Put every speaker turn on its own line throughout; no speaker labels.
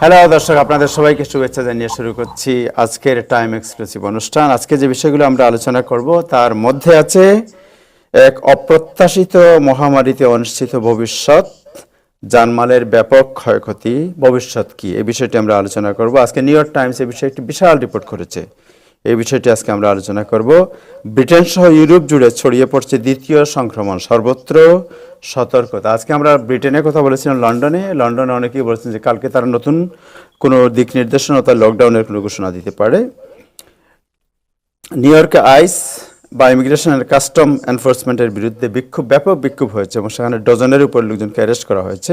Hello দর্শক, আপনাদের সবাইকে শুভেচ্ছা জানিয়ে শুরু করছি আজকের টাইম এক্সক্লুসিভ অনুষ্ঠান। আজকে যে বিষয়গুলো আমরা আলোচনা করব তার মধ্যে আছে এক অপ্রত্যাশিত মহামারীতে অনিশ্চিত ভবিষ্যৎ, জানমালের ব্যাপক ক্ষয়ক্ষতি, ভবিষ্যৎ কি, এই বিষয়টি আমরা আলোচনা করব। আজকে নিউ ইয়র্ক টাইমস এই বিষয়ে একটি বিশাল রিপোর্ট করেছে, এই বিষয়টি আজকে আমরা আলোচনা করব। ব্রিটেন সহ ইউরোপ জুড়ে ছড়িয়ে পড়ছে দ্বিতীয় সংক্রমণ, সর্বত্র সতর্কতা। আজকে আমরা ব্রিটেনের কথা বলেছিলাম, লন্ডনে অনেকেই বলেছেন যে কালকে তারা নতুন কোনো দিক নির্দেশনা অথবা লকডাউনের কোনো ঘোষণা দিতে পারে। নিউ ইয়র্কে আইস বা ইমিগ্রেশন অ্যান্ড কাস্টম এনফোর্সমেন্টের বিরুদ্ধে ব্যাপক বিক্ষোভ হয়েছে এবং সেখানে ডজনের উপর লোকজনকে অ্যারেস্ট করা হয়েছে।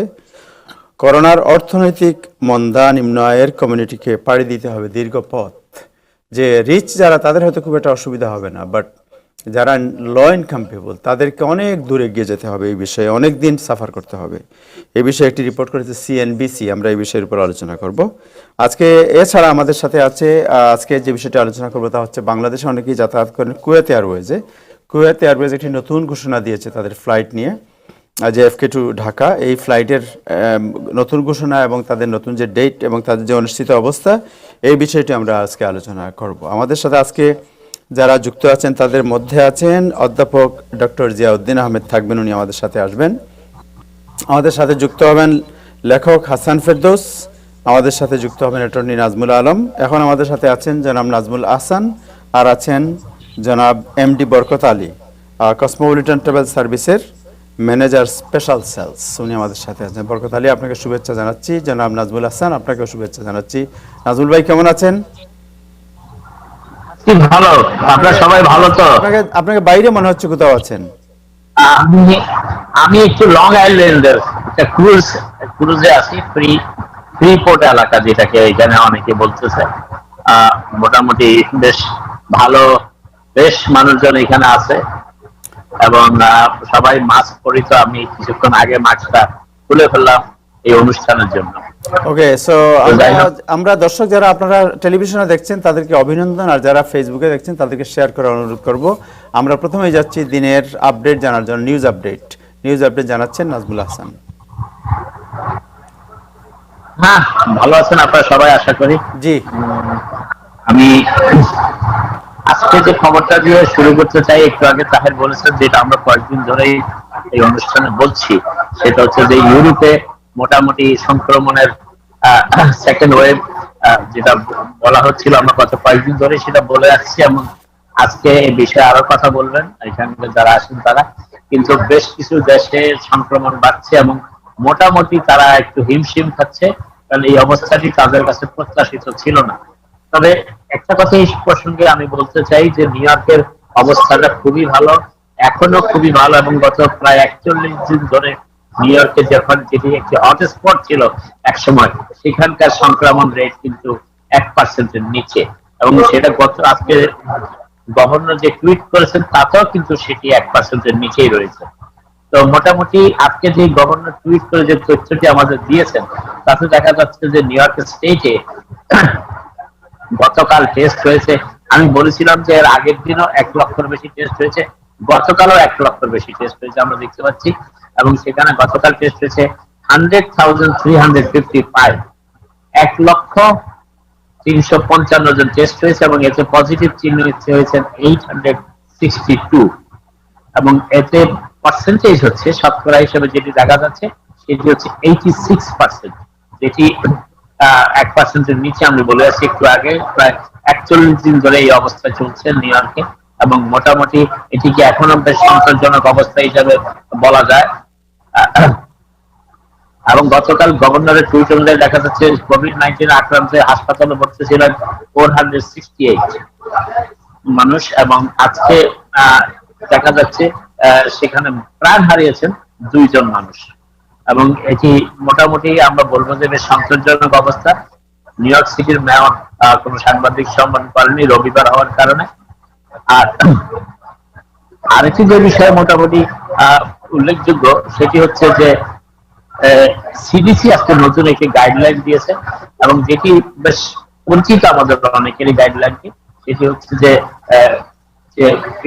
করোনার অর্থনৈতিক মন্দা নিম্ন আয়ের কমিউনিটিকে পাড়ি দিতে হবে দীর্ঘ পথ। যে রিচ যারা, তাদের হয়তো খুব একটা অসুবিধা হবে না, বাট যারা লো ইনকাম পিপল তাদেরকে অনেক দূরে এগিয়ে যেতে হবে, এই বিষয়ে অনেক দিন সাফার করতে হবে। এই বিষয়ে একটি রিপোর্ট করেছে সিএনবিসি, আমরা এই বিষয়ের উপর আলোচনা করব আজকে। এছাড়া আমাদের সাথে আছে, আজকে যে বিষয়টি আলোচনা করবো তা হচ্ছে বাংলাদেশে অনেকেই যাতায়াত করেন কুয়েত এয়ারওয়েজে। কুয়েত এয়ারওয়েজ একটি নতুন ঘোষণা দিয়েছে তাদের ফ্লাইট নিয়ে, JFK টু ঢাকা। এই ফ্লাইটের নতুন ঘোষণা এবং তাদের নতুন যে ডেট এবং তাদের যে অনিশ্চিত অবস্থা, এই বিষয়টি আমরা আজকে আলোচনা করব। আমাদের সাথে আজকে যারা যুক্ত আছেন তাদের মধ্যে আছেন অধ্যাপক ডক্টর জিয়াউদ্দিন আহমেদ, থাকবেন, উনি আমাদের সাথে আসবেন। আমাদের সাথে যুক্ত হবেন লেখক হাসান ফেরদৌস, আমাদের সাথে যুক্ত হবেন অ্যাটর্নি নাজমুল আলম, এখন আমাদের সাথে আছেন জনাব নাজমুল আহসান, আর আছেন জনাব MD বরকত আলী, কসমোপলিটন ট্রাভেল সার্ভিসের ম্যানেজার স্পেশাল সেলস, উনি আমাদের সাথে আছেন। বরকত আলী, আপনাকে শুভেচ্ছা জানাচ্ছি। জনাব নাজমুল আহসান, আপনাকেও শুভেচ্ছা জানাচ্ছি। নাজমুল ভাই, কেমন আছেন?
ভালো, আপনারা সবাই ভালো তো?
আপনাকে বাইরে মনে হচ্ছে, কোথাও আছেন?
আমি আমি একটু লং আইল্যান্ডের একটা ক্রুজে আছি, ফ্রি পোর্ট এলাকা, যেটাকে এখানে অনেকে বলতেছে। মোটামুটি বেশ ভালো, বেশ মানুষজন এখানে আছে এবং সবাই মাস্ক পরিত। আমি কিছুক্ষণ আগে মাস্কটা খুলে ফেললাম এই অনুষ্ঠানের জন্য।
ওকে, সো আমরা দর্শক যারা আপনারা টেলিভিশনে দেখছেন তাদেরকে অভিনন্দন, আর যারা ফেসবুকে দেখছেন তাদেরকে শেয়ার করার অনুরোধ করব। আমরা প্রথমেই যাচ্ছি দিনের আপডেট জানার জন্য। নিউজ আপডেট জানাচ্ছেন নাজমুল আহসান।
হ্যাঁ, ভালো আছেন আপনারা সবাই, আশা করি।
জি,
আমি আজকে যে খবরটা দিয়ে শুরু করতে চাই, একটু আগে তাহের বলেছেন, যেটা আমরা কয়েকদিন ধরেই এই অনুষ্ঠানে বলছি, সেটা হচ্ছে যে ইউরোপে মোটামুটি সংক্রমণের সেকেন্ড ওয়েভ যেটা বলা হচ্ছিল, আমরা গত কয়েকদিন ধরে সেটা বলে আসছি এবং আজকে এই বিষয়ে আরো কথা বলবেন এখানে যারা আসেন তারা। কিন্তু বেশ কিছু দেশে সংক্রমণ বাড়ছে এবং মোটামুটি তারা একটু হিমশিম খাচ্ছে, কারণ এই অবস্থাটি তাদের কাছে প্রত্যাশিত ছিল না। তবে একটা কথা এই প্রসঙ্গে আমি বলতে চাই যে নিউ ইয়র্কের অবস্থাটা খুবই ভালো, এখনো খুবই ভালো, এবং গত প্রায় 41 দিন ধরে নিউ ইয়র্কে যেটি একটি হটস্পট ছিল এক সময়, সেখানকার সংক্রমণ রেট কিন্তু 1%-এর নিচে, এবং সেটা আজকে গভর্নর যে টুইট করেছেন তাতেও কিন্তু সেটি 1%-এর নিচেই রয়েছে। তো মোটামুটি আজকে যে গভর্নর টুইট করে যে তথ্যটি আমাদের দিয়েছেন, তাতে দেখা যাচ্ছে যে নিউ ইয়র্ক স্টেটে গতকাল টেস্ট হয়েছে, আমি বলেছিলাম যে এর আগের দিনও 1 লক্ষের বেশি টেস্ট হয়েছে, গতকালও 1 লক্ষের বেশি টেস্ট হয়েছে আমরা দেখতে পাচ্ছি। এবং সেখানে গতকাল টেস্ট হয়েছে 100,355, 1,355,000 জন টেস্ট হয়েছে এবং এতে পজিটিভ চিহ্নিত হয়েছেন 862, এবং এতে পার্সেন্টেজ হচ্ছে শতকরা হিসেবে যেটি দেখা যাচ্ছে সেটি হচ্ছে 86%, যেটি 1%-এর নিচে। আমি বলে আছি একটু আগে, প্রায় 41 দিন ধরে এই অবস্থা চলছে নিউ ইয়র্কে, এবং মোটামুটি এটিকে এখনো বেশ সন্তোষজনক অবস্থা হিসাবে বলা যায়। এবং গতকাল গভর্নরের টুইট অনুযায়ী দেখা যাচ্ছে কোভিড-19 আক্রান্তে হাসপাতালে ভর্তি ছিলেন 468 মানুষ, এবং আজকে দেখা যাচ্ছে সেখানে প্রাণ হারিয়েছেন 2 জন মানুষ, এবং এটি মোটামুটি আমরা বলবো যে বেশ সন্তোষজনক অবস্থা। নিউ ইয়র্ক সিটির মেয়র কোনো সাংবাদিক সম্মান করেনি রবিবার হওয়ার কারণে। আর আরেকটি যে বিষয় মোটামুটি উল্লেখযোগ্য, সেটি হচ্ছে যে সিডিসি আজকে নতুন একটি গাইডলাইন দিয়েছে, এবং যেটি বেশ পরিচিত আমাদের অনেকেরই গাইডলাইনটি। সেটি হচ্ছে যে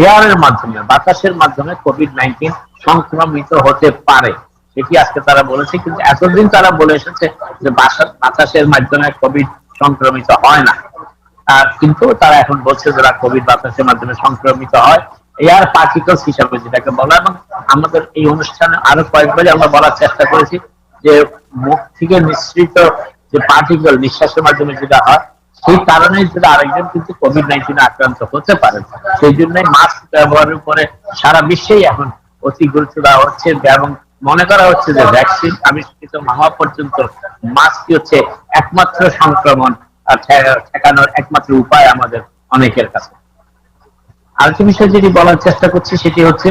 এয়ারের মাধ্যমে, বাতাসের মাধ্যমে কোভিড-19 সংক্রমিত হতে পারে, এটি আজকে তারা বলেছে। কিন্তু এতদিন তারা বলে এসেছে যে বাতাসের মাধ্যমে কোভিড সংক্রমিত হয় না, কিন্তু তারা এখন বলছে যারা কোভিড বাতাসের মাধ্যমে সংক্রমিত হয় এয়ার পার্টিকলস হিসাবে যেটাকে বলা। এবং আমাদের এই অনুষ্ঠানে আরো কয়েকবারই আমরা বলার চেষ্টা করেছি যে মুখ থেকে নিঃসৃত যে পার্টিকেল নিঃশ্বাসের মাধ্যমে যেটা হয় সেই কারণে যেটা আরেকজন কিন্তু কোভিড-19 আক্রান্ত হতে পারে। সেই জন্যই মাস্ক ব্যবহারের উপরে সারা বিশ্বেই এখন অতি গুরুত্ব দেওয়া হচ্ছে এবং মনে করা হচ্ছে যে ভ্যাকসিন আবিষ্কৃত না হওয়া পর্যন্ত মাস্কই হচ্ছে একমাত্র সংক্রমণ ঠেকানোর একমাত্র উপায় আমাদের অনেকের কাছে। আরেকটি বিষয় যেটি বলার চেষ্টা করছি সেটি হচ্ছে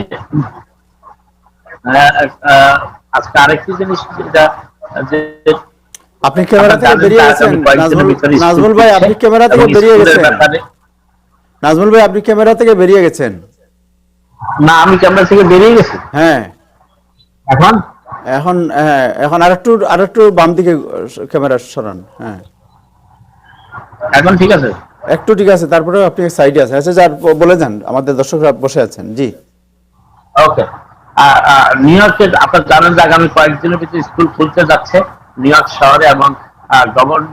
আজকে আরেকটি জিনিস যেটা যে
আপনি ক্যামেরা থেকে বেরিয়ে গেছেন নাজমুল ভাই, আপনি ক্যামেরা থেকে বেরিয়ে গেছেন নাজমুল ভাই, আপনি ক্যামেরা থেকে বেরিয়ে গেছেন।
না, আমি ক্যামেরা থেকে বেরিয়ে গেছি।
হ্যাঁ,
এখন
এখন এখন আরেকটু বাম দিকে ক্যামেরা সরান। হ্যাঁ,
এখন ঠিক আছে,
একটু ঠিক আছে, তারপরে আপনি সাইডে আছেন। আচ্ছা, যার বলে যান, আমাদের দর্শকরা বসে আছেন। জি,
ওকে। নিউ ইয়র্কে আপনারা জানেন যে আগামী কয়েকদিনের ভিতরে স্কুল খুলতে যাচ্ছে নিউ ইয়র্ক শহরে, এবং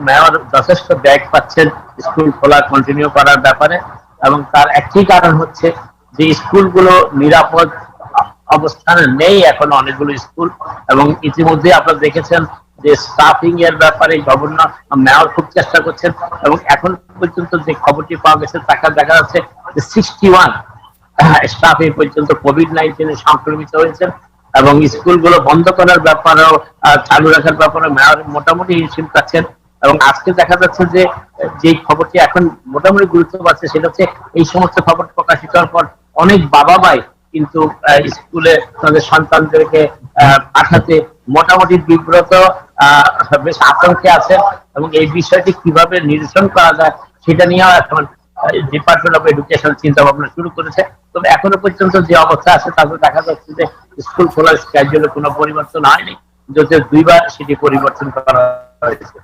মেয়র যথেষ্ট ব্যাগ পাচ্ছেন স্কুল খোলা কন্টিনিউ করার ব্যাপারে। এবং তার একটি কারণ হচ্ছে যে স্কুলগুলো নিরাপদ অবস্থানে নেই এখন অনেকগুলো স্কুল, এবং ইতিমধ্যে আপনারা দেখেছেন যে স্টাফিং এর ব্যাপারে গভর্নর মেয়র খুব চেষ্টা করছেন। এবং এখন পর্যন্ত যে খবরটি পাওয়া গেছে তাকে দেখা যাচ্ছে যে 61 স্টাফ এই পর্যন্ত কোভিড-19 সংক্রমিত হয়েছেন। এবং স্কুলগুলো বন্ধ করার ব্যাপারেও চালু রাখার ব্যাপারে মেয়র মোটামুটি হিমশিম খাচ্ছেন। এবং আজকে দেখা যাচ্ছে যে যে খবরটি এখন মোটামুটি গুরুত্ব পাচ্ছে সেটা হচ্ছে এই সমস্ত খবর প্রকাশিত হওয়ার পর অনেক বাবা মাই কিন্তু স্কুলে তাদের সন্তানদেরকে পাঠাতে মোটামুটি বিব্রত, বেশ আতঙ্কে আছেন। এবং এই বিষয়টি কিভাবে নিরসন করা যায় সেটা নিয়েও এখন ডিপার্টমেন্ট অফ এডুকেশন চিন্তা ভাবনা শুরু করেছে। তবে এখনো পর্যন্ত যে অবস্থা আছে তাতে দেখা যাচ্ছে যে স্কুল খোলার স্কেডিউলে কোনো পরিবর্তন হয়নি, যদিও 2বার সেটি পরিবর্তন করা হয়েছে।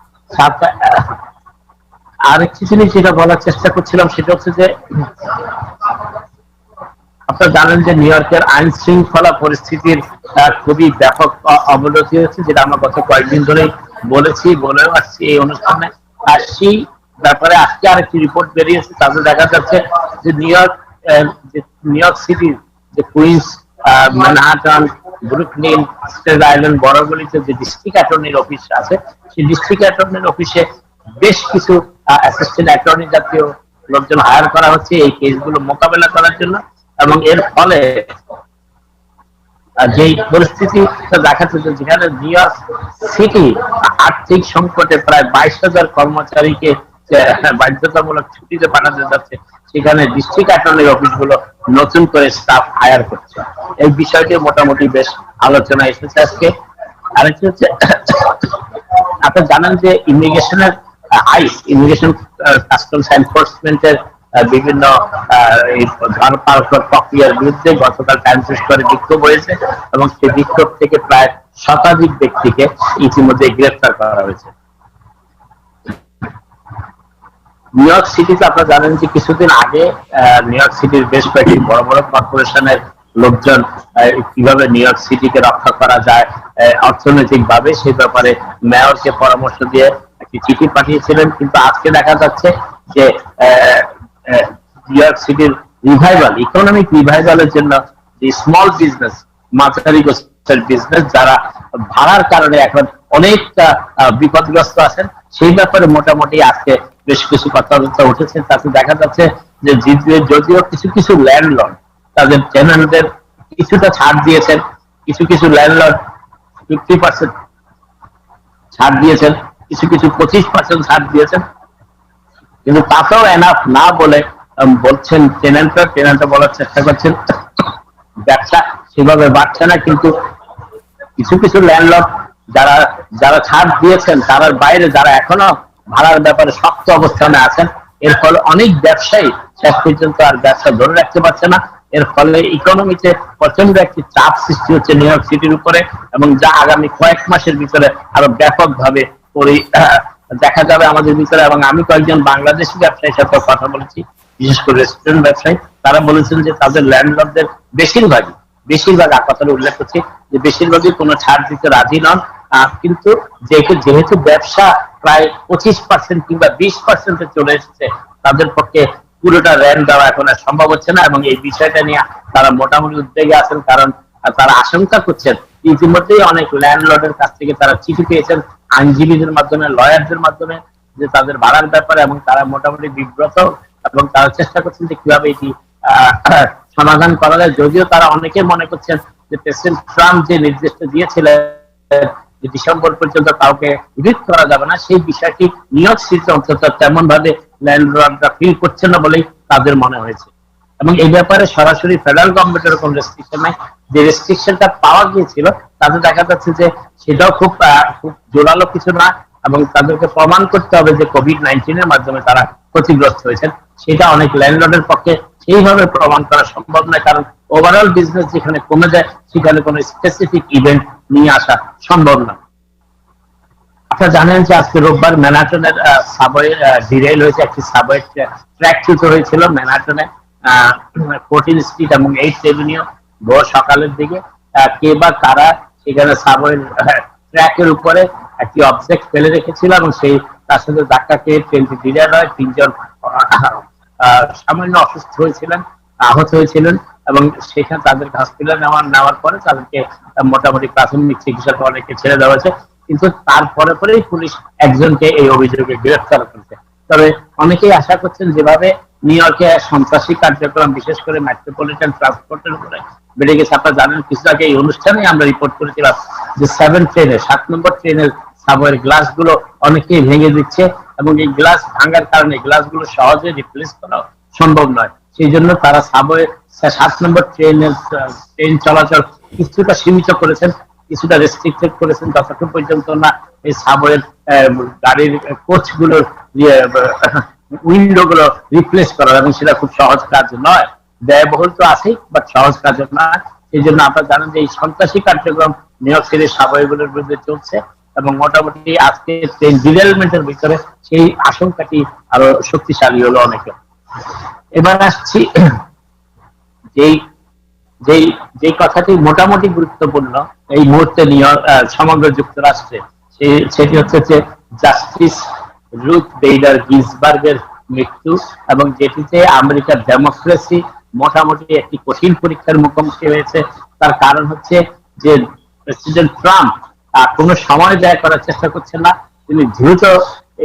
আরেকটি জিনিস যেটা বলার চেষ্টা করছিলাম সেটা হচ্ছে যে আপনারা জানেন যে নিউ ইয়র্কের আইন শৃঙ্খলা পরিস্থিতির খুবই ব্যাপক অবনতি হয়েছে, যেটা আমরা গত কয়েকদিন ধরে বলেও আসছি এই অনুষ্ঠানে। আর সেই ব্যাপারে আজকে আরেকটি রিপোর্ট বেরিয়েছে, তাতে দেখা যাচ্ছে যে নিউ ইয়র্ক সিটির যে Queens, Manhattan, Brooklyn, Staten Island, বড়গলিতে যে ডিস্ট্রিক্ট অ্যাটর্নির অফিস আছে সেই ডিস্ট্রিক্ট অ্যাটর্নির অফিসে বেশ কিছু অ্যাসিস্ট্যান্ট অ্যাটর্নি জাতীয় লোকজন হায়ার করা হচ্ছে এই কেসগুলো মোকাবেলা করার জন্য। এবং এর ফলে যে পরিস্থিতি দেখা যাচ্ছে যেখানে নিউ ইয়র্ক সিটি আর্থিক সংকটে প্রায় 22,000 কর্মচারীকে বাধ্যতামূলক ছুটিতে পাঠাতে যাচ্ছে, সেখানে ডিস্ট্রিক্ট অ্যাটর্নির অফিসগুলো নতুন করে স্টাফ হায়ার করছে। এই বিষয়টি মোটামুটি বেশ আলোচনা এসেছে আজকে। আরেকটি হচ্ছে আপনারা জানেন যে ইমিগ্রেশনের ইমিগ্রেশন কাস্টমস এনফোর্সমেন্টের বিভিন্ন প্রক্রিয়ার বিরুদ্ধে গতকাল টাইমস স্কয়ারে বিক্ষোভ হয়েছে, এবং সেই বিক্ষোভ থেকে প্রায় শতাধিক ব্যক্তিকে ইতিমধ্যে গ্রেফতার করা হয়েছে। নিউ ইয়র্ক সিটিতে আপনারা জানেন যে কিছুদিন আগে নিউ ইয়র্ক সিটির বেশ কয়েকটি বড় বড় কর্পোরেশনের লোকজন কিভাবে নিউ ইয়র্ক সিটিকে রক্ষা করা যায় অর্থনৈতিক ভাবে সেই ব্যাপারে মেয়রকে পরামর্শ দিয়ে একটি চিঠি পাঠিয়েছিলেন। কিন্তু আজকে দেখা যাচ্ছে যে নিউ ইয়র্ক সিটির ইকোনমিক রিভাইভালের জন্য যে স্মল বিজনেস, মাঝারি গোষ্ঠীর বিজনেস যারা ভাড়ার কারণে এখন অনেকটা বিপদগ্রস্ত আছেন, সেই ব্যাপারে মোটামুটি আজকে বেশ কিছু কথাবার্তা উঠেছে। তাতে দেখা যাচ্ছে যে যদিও কিছু কিছু ল্যান্ডলর্ড তাদের টেনান্টদের কিছুটা ছাড় দিয়েছেন, কিছু কিছু ল্যান্ডলর্ড 50% ছাড় দিয়েছেন, কিছু কিছু 25% ছাড় দিয়েছেন, কিন্তু তাতেও এনাফ না বলে বলছেন টেনান্টরা বলার চেষ্টা করছেন ব্যবসা সেভাবে বাড়ছে না। কিন্তু কিছু কিছু ল্যান্ডলর্ড যারা ছাড় দিয়েছেন তার বাইরে যারা এখনো ভাড়ার ব্যাপারে শক্ত অবস্থানে আছেন, এর ফলে অনেক ব্যবসায়ী শেষ পর্যন্ত আর ব্যবসা ধরে রাখতে পারছে না। এর ফলে ইকোনমিতে প্রচন্ড একটি চাপ সৃষ্টি হচ্ছে নিউ ইয়র্ক সিটির উপরে, এবং যা আগামী কয়েক মাসের ভিতরে আরো ব্যাপকভাবে দেখা যাবে আমাদের ভিতরে। এবং আমি কয়েকজন বাংলাদেশি ব্যবসায়ীর সাথে কথা বলেছি, বিশেষ করে রেস্টুরেন্ট ব্যবসায়ী, তারা বলেছেন যে তাদের ল্যান্ডলর্ডদের বেশিরভাগই বেশিরভাগ কথাটা উল্লেখ করছি যে বেশিরভাগই কোনো ছাড় দিতে রাজি নন। কিন্তু যেহেতু ব্যবসা প্রায় 25% কিংবা 20% চলে এসেছে, তাদের পক্ষে পুরোটা রেন্ট দেওয়া এখন আর সম্ভব হচ্ছে না, এবং এই বিষয়টা নিয়ে তারা মোটামুটি উদ্বেগে আছেন। কারণ তারা আশঙ্কা করছেন, ইতিমধ্যেই অনেক ল্যান্ডলর্ডের কাছ থেকে তারা চিঠি পেয়েছেন আইনজীবীদের মাধ্যমে, লয়ারদের মাধ্যমে, যে তাদের ভাড়ার ব্যাপারে, এবং তারা মোটামুটি বিব্রত, এবং তারা চেষ্টা করছেন যে কিভাবে এটি সমাধান করা যায়। যদিও তারা অনেকে মনে করছেন যে প্রেসিডেন্ট ট্রাম্প যে নির্দেশটা দিয়েছিলেন যে ডিসেম্বর পর্যন্ত কাউকে রিলিজ করা যাবে না, সেই বিষয়টি নিউ ইয়র্ক সিটিতে অন্তত তেমন ভাবে ল্যান্ডলর্ডরা ফিল করছে না বলেই তাদের মনে হয়েছে। এবং এই ব্যাপারে সরাসরি ফেডারেল গভর্নমেন্টের কোনো রেস্ট্রিকশন নাই। যে রেস্ট্রিকশনটা পাওয়া গিয়েছিল তাতে দেখা যাচ্ছে যে সেটাও খুব জোরালো কিছু না, এবং তাদেরকে প্রমাণ করতে হবে যে কোভিড-19 এর মাধ্যমে তারা ক্ষতিগ্রস্ত হয়েছেন। সেটা অনেক ল্যান্ডলর্ডের পক্ষে সেইভাবে প্রমাণ করা সম্ভব নয়, কারণ ওভারঅল বিজনেস যেখানে কমে যায় সেখানে কোনো স্পেসিফিক ইভেন্ট নিয়ে আসা সম্ভব না। আপনারা জানেন যে আজকে রোববার ম্যানহাটনের সাবওয়ে ডিরেল হয়েছে, একটি সাবওয়ে ট্র্যাকচ্যুত হয়েছিল ম্যানহাটনে 14 স্ট্রিট এবং 8th এভিনিউ ভোর সকালের দিকে। কে বা কারা সেখানে সাবওয়ে ট্র্যাকের উপরে একটি অবজেক্ট ফেলে রেখেছিল, এবং সেই তার সাথে ধাক্কা খেয়ে ট্রেনটি ডিরেল হয়। 3 জন সামান্য অসুস্থ হয়েছিলেন, আহত হয়েছিলেন, এবং সেখানে তাদেরকে হসপিটালে নেওয়ার পরে তাদেরকে মোটামুটি প্রাথমিক চিকিৎসা করে অনেকে ছেড়ে দেওয়া হয়েছে। কিন্তু তারপরে পরেই পুলিশ একজনকে এই অভিযোগে গ্রেফতার করেছে। তবে অনেকেই আশা করছেন যেভাবে নিউ ইয়র্কে সন্ত্রাসী কার্যক্রম বিশেষ করে মেট্রোপলিটন ট্রান্সপোর্টের উপরে বেড়ে গেছে। আপনারা জানেন কিছু আগে এই অনুষ্ঠানে আমরা রিপোর্ট করেছিলাম যে 7 নম্বর ট্রেনের সাবওয়ের গ্লাস গুলো অনেকেই ভেঙে দিচ্ছে, এবং এই গ্লাস ভাঙার কারণে গ্লাসগুলো সহজে রিপ্লেস করা সম্ভব নয়। সেই জন্য তারা সাবওয়ে 7 নম্বর ট্রেন চলাচল কিছুটা সীমিত করেছেন, কিছুটা রেস্ট্রিক্টেড করেছেন, যতক্ষণ পর্যন্ত না এই সাবওয়ের গাড়ির কোচ গুলোর উইন্ডো গুলো রিপ্লেস করা, এবং সেটা খুব সহজ কাজ নয়, ব্যয়বহুল তো আছেই, বাট সহজ কাজ নয়। সেই জন্য আপনারা জানেন যে এই সন্ত্রাসী কার্যক্রম নিউ ইয়র্ক সিটির সাবওয়ে গুলোর বিরুদ্ধে চলছে, এবং মোটামুটি আজকে ট্রেন ডিরেলমেন্টের ভিতরে সেই আশঙ্কাটি আরো শক্তিশালী হলো অনেকে। এবার আসছি যেই যেই যেই কথাটি মোটামুটি গুরুত্বপূর্ণ এই মুহূর্তে সমগ্র যুক্তরাষ্ট্রে, সেটি হচ্ছে যে জাস্টিস রুথ বেইডার গিন্সবার্গের মৃত্যু, এবং যেটিতে আমেরিকার ডেমোক্রেসি মোটামুটি একটি কঠিন পরীক্ষার মুখোমুখি হয়েছে। তার কারণ হচ্ছে যে প্রেসিডেন্ট ট্রাম্প কোনো সময় ব্যয় করার চেষ্টা করছেন না। তিনি দ্রুত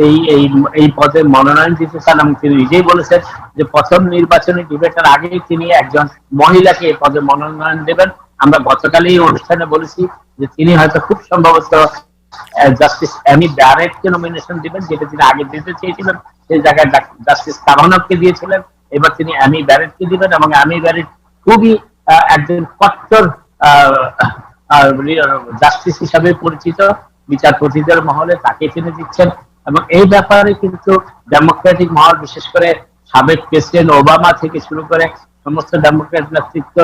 এই এই এই পদে মনোনয়ন দিতে চান, এবং তিনি নিজেই বলেছেন যে প্রথম নির্বাচনী ডিবেটের আগেই তিনি একজন মহিলাকে এই পদে মনোনয়ন দেবেন। আমরা গতকালই অনুষ্ঠানে বলেছি যে তিনি হয়তো খুব সম্ভবত জাস্টিস অ্যামি ব্যারেটকে নমিনেশন দিবেন, যেটা তিনি আগে দিতে চেয়েছিলেন, সেই জায়গায় জাস্টিস কাভানাগকে দিয়েছিলেন। এবার তিনি অ্যামি ব্যারেটকে দিবেন, এবং অ্যামি ব্যারেট খুবই একজন কট্টর জাস্টিস হিসাবে পরিচিত বিচারপতিদের মহলে, তাকে তিনি দিচ্ছেন। এবং এই ব্যাপারে কিন্তু ডেমোক্রেটিক মহল, বিশেষ করে সাবেক প্রেসিডেন্ট ওবামা থেকে শুরু করে সমস্ত ডেমোক্রেট নেতৃত্ব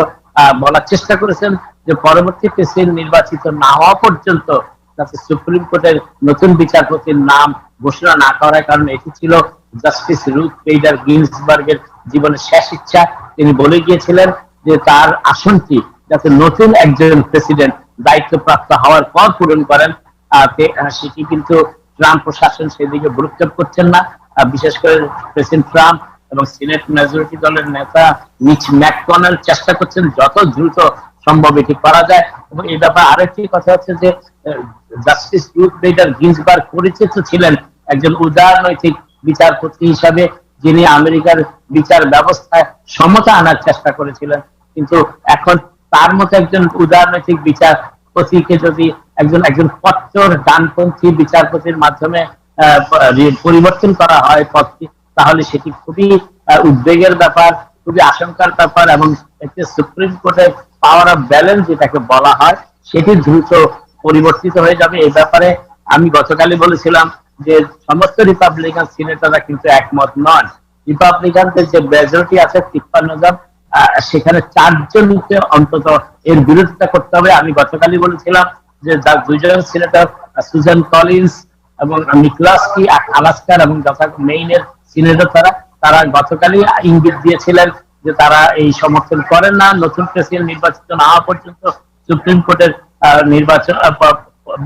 বলার চেষ্টা করেছেন যে পরবর্তী প্রেসিডেন্ট নির্বাচিত না হওয়া পর্যন্ত যাতে সুপ্রিম কোর্টের নতুন বিচারপতির নাম ঘোষণা না করার, কারণ এটি ছিল জাস্টিস রুথ বেইডার গিন্সবার্গের জীবনের শেষ ইচ্ছা। তিনি বলে গিয়েছিলেন যে তার আসনটি যাতে নতুন একজন প্রেসিডেন্ট দায়িত্বপ্রাপ্ত হওয়ার পর পূরণ করেন, সেটি কিন্তু ট্রাম্প প্রশাসন সেদিকে ভ্রুক্ষেপ করছেন না। বিশেষ করে প্রেসিডেন্ট ট্রাম্প এবং সিনেট মেজরিটি দলের নেতা মিচ ম্যাককনেল চেষ্টা করছেন যত দ্রুত সম্ভব এটি করা যায়। এবং এই ব্যাপারে আরেকটি কথা হচ্ছে যে জাস্টিস রুথ বেইডার গিন্সবার্গ পরিচিত ছিলেন একজন উদারনৈতিক বিচারপতি হিসাবে, যিনি আমেরিকার বিচার ব্যবস্থায় সমতা আনার চেষ্টা করেছিলেন। কিন্তু এখন তার মতো একজন উদারনৈতিক বিচারপতিকে যদি একজন কট্টর ডানপন্থী বিচারপতির মাধ্যমে পরিবর্তন করা হয় পদটি, তাহলে সেটি খুবই উদ্বেগের ব্যাপার, খুবই আশঙ্কার ব্যাপার, এবং সুপ্রিম কোর্টের পাওয়ার অফ ব্যালেন্স যেটাকে বলা হয় সেটি দ্রুত পরিবর্তিত হয়ে যাবে। এই ব্যাপারে আমি গতকালই বলেছিলাম যে সমস্ত রিপাবলিকান সিনেটররা কিন্তু একমত নন। রিপাবলিকানদের যে মেজরিটি আছে 53 জন, সেখানে 4 জনকে অন্তত এর বিরোধিতা করতে হবে। আমি গতকালই বলেছিলাম যে 2 জন সিনেটর সুজান কলিন্স এবং মিকলাস্কি আলাস্কার এবং মেইনের সিনেটর তারা গতকালই ইঙ্গিত দিয়েছিলেন যে তারা এই সমর্থন করেন না, নতুন প্রেসিডেন্ট নির্বাচিত না হওয়া পর্যন্ত সুপ্রিম কোর্টের নির্বাচন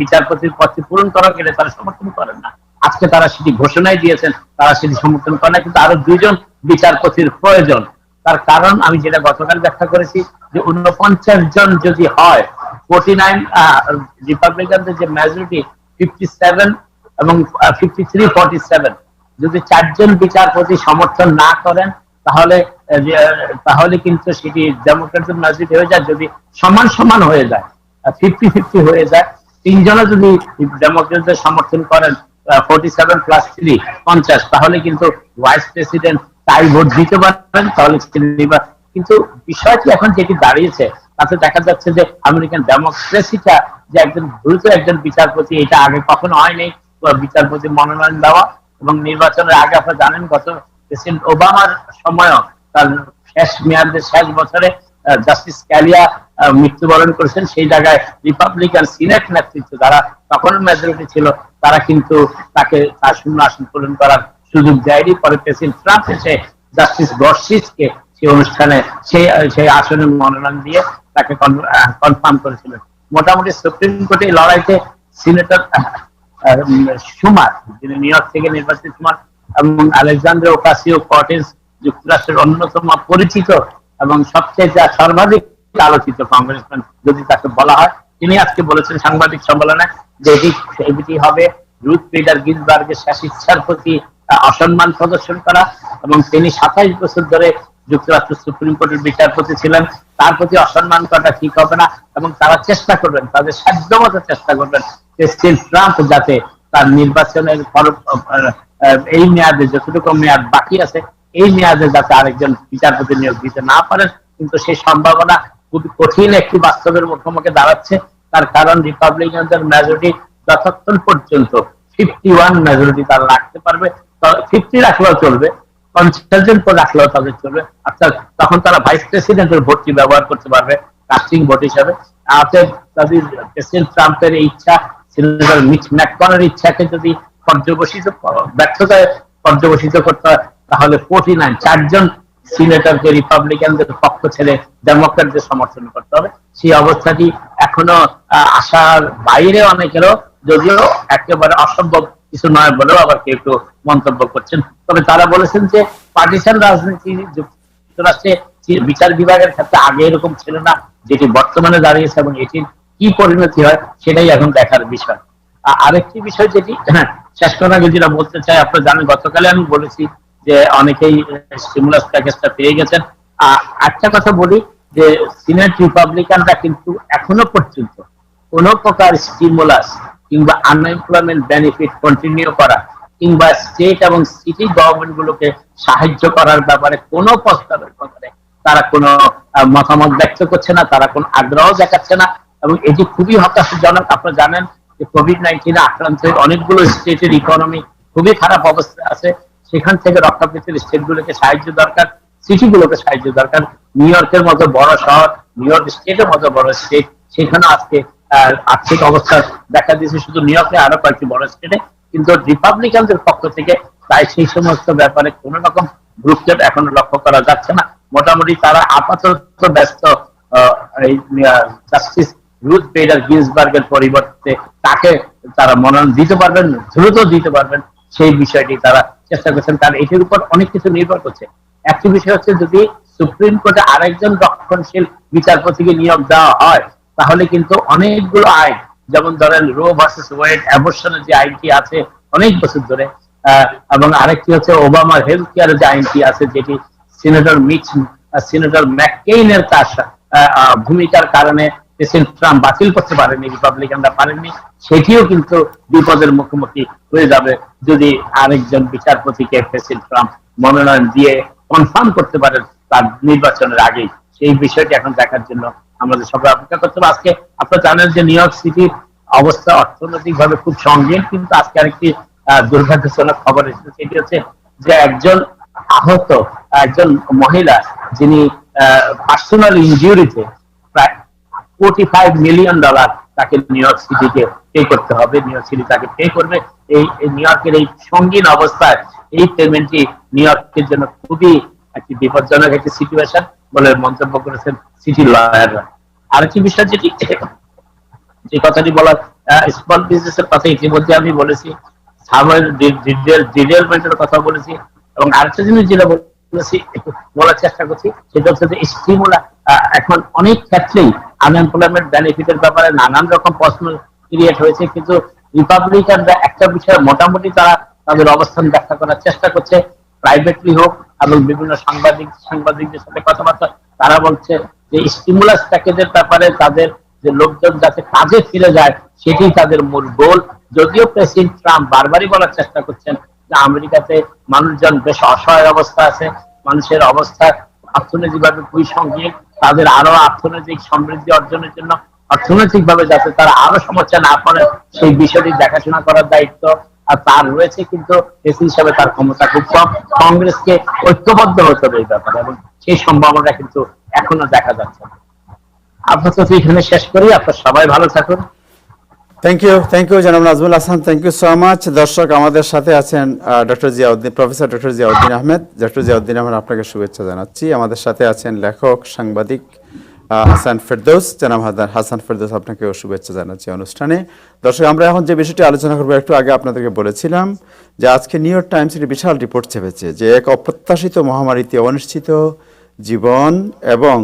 বিচারপতির পদটি পূরণ করা গেলে তারা সমর্থন করেন না। আজকে তারা সেটি ঘোষণাই দিয়েছেন, তারা সেটি সমর্থন করে না, কিন্তু আরো 2জন বিচারপতির প্রয়োজন। তার কারণ আমি যেটা গতকাল ব্যাখ্যা করেছি যে 49 জন যদি হয়, 49 রিপাবলিকানদের যে মেজরিটি 57 এবং 53-47, যদি 4জন বিচারপতি সমর্থন না করেন তাহলে তাহলে কিন্তু সেটি ডেমোক্রেটদের মেজরিটি হয়ে যায়। যদি সমান সমান হয়ে যায়, 50-50 হয়ে যায়, 3জনও যদি ডেমোক্রেটদের সমর্থন করেন, 47+3 50, তাহলে কিন্তু ভাইস প্রেসিডেন্ট তাই ভোট দিতে পারবেন, তাহলে কিন্তু বিষয়টি এখন যেটি দাঁড়িয়েছে তাতে দেখা যাচ্ছে যে আমেরিকান ডেমোক্রেসিটা যে একজন দ্রুত একজন বিচারপতি, এটা আগে কখনো হয়নি বিচারপতি মনোনয়ন দেওয়া। এবং নির্বাচনের আগে আপনারা জানেন গত প্রেসিডেন্ট ওবামার সময়ও তার শেষ মেয়াদের শেষ বছরে জাস্টিস স্ক্যালিয়া মৃত্যুবরণ করেছেন। সেই জায়গায় রিপাবলিকান সিনেট নেতৃত্ব যারা তখন মেজরিটি ছিল তারা কিন্তু তাকে তার শূন্য আসন পূরণ করার সুযোগ দেয়নি। পরে প্রেসিডেন্ট ট্রাম্প এসে জাস্টিস গর্সিচকে সেই অনুষ্ঠানে সেই আসনে মনোনয়ন দিয়ে তাকে কনফার্ম করেছিলেন। মোটামুটি সুপ্রিম কোর্টে লড়াইতে সিনেটর শুমার, যিনি নিউ ইয়র্ক থেকে নির্বাচিত শুমার, এবং আলেকজান্ডার ওকাসিও-কর্টেজ যুক্তরাষ্ট্রের অন্যতম পরিচিত এবং সবচেয়ে সর্বাধিক আলোচিত কংগ্রেসম্যান যদি তাকে বলা হয়, তিনি আজকে বলেছেন সাংবাদিক সম্মেলনে যে এটি হবে রুথ বেডার গিন্সবার্গের শেষ ইচ্ছার প্রতি অসম্মান প্রদর্শন করা। এবং তিনি 27 বছর ধরে যুক্তরাষ্ট্র সুপ্রিম কোর্টের বিচারপতি ছিলেন, তার প্রতি অসম্মান করাটা ঠিক হবে না। এবং তারা চেষ্টা করবেন, তাদের সাধ্যমতো চেষ্টা করবেন প্রেসিডেন্ট ট্রাম্প যাতে তার নির্বাচনের এই মেয়াদে যতটুকু মেয়াদ বাকি আছে এই মেয়াদে যাতে আরেকজন বিচারপতি নিয়োগ দিতে না পারেন। কিন্তু সেই সম্ভাবনা খুবই কঠিন একটি বাস্তবের মুখোমুখি দাঁড়াচ্ছে। তার কারণ রিপাবলিকানদের মেজরিটি যতক্ষণ পর্যন্ত 51 মেজরিটি তারা রাখতে পারবে, 50 রাখলেও চলবে, 50 জন পর রাখলেও তাদের চলবে, অর্থাৎ তখন তারা ভাইস প্রেসিডেন্টের ভোটটি ব্যবহার করতে পারবে কাস্টিং ভোট হিসাবে। অতএব তাদের প্রেসিডেন্ট ট্রাম্পের এই ইচ্ছা, সিনেটর মিচ ম্যাককনের ইচ্ছাকে যদি ব্যর্থতায় পর্যবসিত করতে হয় তাহলে 49 4জন সিনেটরকে রিপাবলিকানদের পক্ষ ছেড়ে ডেমোক্রেটদের সমর্থন করতে হবে। সেই অবস্থাটি এখনো আশার বাইরে অনেকেরও, যদিও একেবারে অসম্ভব কিছু নয় বলেও আবার কেউ একটু মন্তব্য করছেন। তবে তারা বলেছেন যে পার্টিসান রাজনীতি যুক্তরাষ্ট্রে বিচার বিভাগের ক্ষেত্রে আগে এরকম ছিল না, যেটি বর্তমানে দাঁড়িয়েছে, এবং এটির কি পরিণতি হয় সেটাই এখন দেখার বিষয়। আরেকটি বিষয় যেটি শেষ করার আগে যেটা বলতে চাই, আপনারা জানেন গতকালে আমি বলেছি যে অনেকেই স্টিমুলাস প্যাকেজটা পেয়ে গেছেন। একটা কথা বলি যে সিনেট রিপাবলিকানরা কিন্তু এখনো পর্যন্ত কোন প্রকার স্টিমুলাস কিংবা আনএমপ্লয়মেন্ট বেনিফিট কন্টিনিউ করা কিংবা স্টেট এবং সিটি গভর্নমেন্ট গুলোকে সাহায্য করার ব্যাপারে কোনো প্রস্তাবের ব্যাপারে তারা কোনো মতামত ব্যক্ত করছে না, তারা কোনো আগ্রহ দেখাচ্ছে না। এবং এটি খুবই হতাশাজনক। আপনারা জানেন যে কোভিড-19 আক্রান্ত অনেকগুলো স্টেটের ইকোনমি খুবই খারাপ অবস্থায় আছে। সেখান থেকে রক্ষা পেতে স্টেটগুলোকে সাহায্য দরকার, সিটিগুলোকে সাহায্য দরকার। নিউ ইয়র্কের মতো বড় শহর, নিউ ইয়র্ক স্টেটের মতো বড় স্টেট, সেখানে আজকে আর্থিক অবস্থা দেখা দিয়েছে শুধু নিউ ইয়র্কে, আরো কয়েকটি বড় স্টেটে। কিন্তু রিপাবলিকানদের পক্ষ থেকে তাই সেই সমস্ত ব্যাপারে কোন রকম ভ্রুক্ষেপ এখনো লক্ষ্য করা যাচ্ছে না। মোটামুটি তারা আপাতত ব্যস্ত জাস্টিস রুথ বেডার গিন্সবার্গের পরিবর্তে তাকে তারা মনোনয়ন দিতে পারবেন, দ্রুত দিতে পারবেন, সেই বিষয়টি তারা চেষ্টা করছেন। কারণ এটির উপর অনেক কিছু নির্ভর করছে। একটি বিষয় হচ্ছে যদি সুপ্রিম কোর্টে আরেকজন রক্ষণশীল বিচারপতিকে নিয়োগ দেওয়া হয় তাহলে কিন্তু অনেকগুলো আইন, যেমন ধরেন রো ভার্সেস ওয়েড, অ্যাবর্শনের যে আইনটি আছে অনেক বছর ধরে, এবং আরেকটি হচ্ছে ওবামার হেলথ কেয়ারের যে আইনটি আছে, যেটি সিনেটর ম্যাককেইনের তার ভূমিকার কারণে প্রেসিডেন্ট ট্রাম্প বাতিল করতে পারেনি, রিপাবলিকানরা পারেননি, সেটিও কিন্তু বিপদের মুখোমুখি হয়ে যাবে যদি আরেকজন বিচারপতিকে প্রেসিডেন্ট ট্রাম্প মনোনয়ন দিয়ে কনফার্ম করতে পারেন তার নির্বাচনের আগেই। সেই বিষয়টি এখন দেখার জন্য আমাদের সবাই অপেক্ষা করতে হবে। আজকে আপনারা জানেন যে নিউ ইয়র্ক সিটির অবস্থা অর্থনৈতিক ভাবে খুব সংকীর্ণ, কিন্তু আজকে আরেকটি দুর্ভাগ্যজনক খবর এসেছে, সেটি হচ্ছে যে একজন আহত একজন মহিলা, যিনি পার্সোনাল ইনজুরিতে প্রায় $45 মিলিয়ন তাকে নিউ ইয়র্ক সিটিকে পে করতে হবে, নিউ ইয়র্ক সিটি তাকে পে করবে। এই নিউ ইয়র্কের এই সংকীর্ণ অবস্থায় এই পেমেন্টটি নিউ ইয়র্কের জন্য খুবই একটি বিপজ্জনক একটি সিচুয়েশন বলে মন্তব্য করেছেন সিটি লয়াররা। আরেকটি বিষয় যে কথাটি বলার, স্মল বিজনেসের কথা ইতিমধ্যে আমি বলেছি, সামের ডিটেলমেন্টের কথা বলেছি, এবং আরেকটা জিনিস যেটা বলেছি বলার চেষ্টা করছি সেটা হচ্ছে যে স্টিমুলা। এখন অনেক ক্ষেত্রেই আনএমপ্লয়মেন্ট বেনিফিটের ব্যাপারে নানান রকম প্রশ্ন ক্রিয়েট হয়েছে, কিন্তু রিপাবলিকানরা একটা বিষয়ে মোটামুটি তারা তাদের অবস্থান ব্যাখ্যা করার চেষ্টা করছে, প্রাইভেটলি হোক এবং বিভিন্ন সাংবাদিকদের সাথে কথাবার্তা তারা বলছে যে স্টিমুলাস প্যাকেজের ব্যাপারে তাদের যে লোকজন যাতে কাজে ফিরে যায় সেটি তাদের মূল গোল। যদিও প্রেসিডেন্ট ট্রাম্প বারবারই বলার চেষ্টা করছেন যে আমেরিকাতে মানুষজন বেশ অসহায় অবস্থা আছে, মানুষের অবস্থা অর্থনৈতিকভাবে খুবই সংকীর্ণ, তাদের আরো অর্থনৈতিক সমৃদ্ধি অর্জনের জন্য অর্থনৈতিকভাবে যাতে তারা আরো সমস্যা না পড়ে সেই বিষয়টি দেখাশোনা করার দায়িত্ব আর তার রয়েছে, কিন্তু প্রেসিডেন্ট হিসাবে তার ক্ষমতা খুব কম। কংগ্রেসকে ঐক্যবদ্ধ হতে হবে এই ব্যাপারে, এবং সেই সম্ভাবনা কিন্তু এখনো দেখা যাচ্ছে না। আপাতত এখানে শেষ করি, আপনার সবাই ভালো থাকুন।
থ্যাংক ইউ জনাব Nazmul Hasan, thank you so much. দর্শক, আমাদের সাথে আছেন doctor Ziauddin, professor doctor Ziauddin Ahmed. Doctor Ziauddin Ahmed, আপনাকে শুভেচ্ছা জানাচ্ছি। আমাদের সাথে আছেন লেখক সাংবাদিক হাসান ফেরদৌস। জনাব হাসান ফেরদৌস, আপনাকেও শুভেচ্ছা জানাচ্ছি অনুষ্ঠানে। দর্শক, আমরা এখন যে বিষয়টি আলোচনা করবো, একটু আগে আপনাদেরকে বলেছিলাম যে আজকে নিউ ইয়র্ক টাইমস একটি বিশাল রিপোর্ট ছেপেছে যে এক অপ্রত্যাশিত মহামারীতে অনিশ্চিত জীবন এবং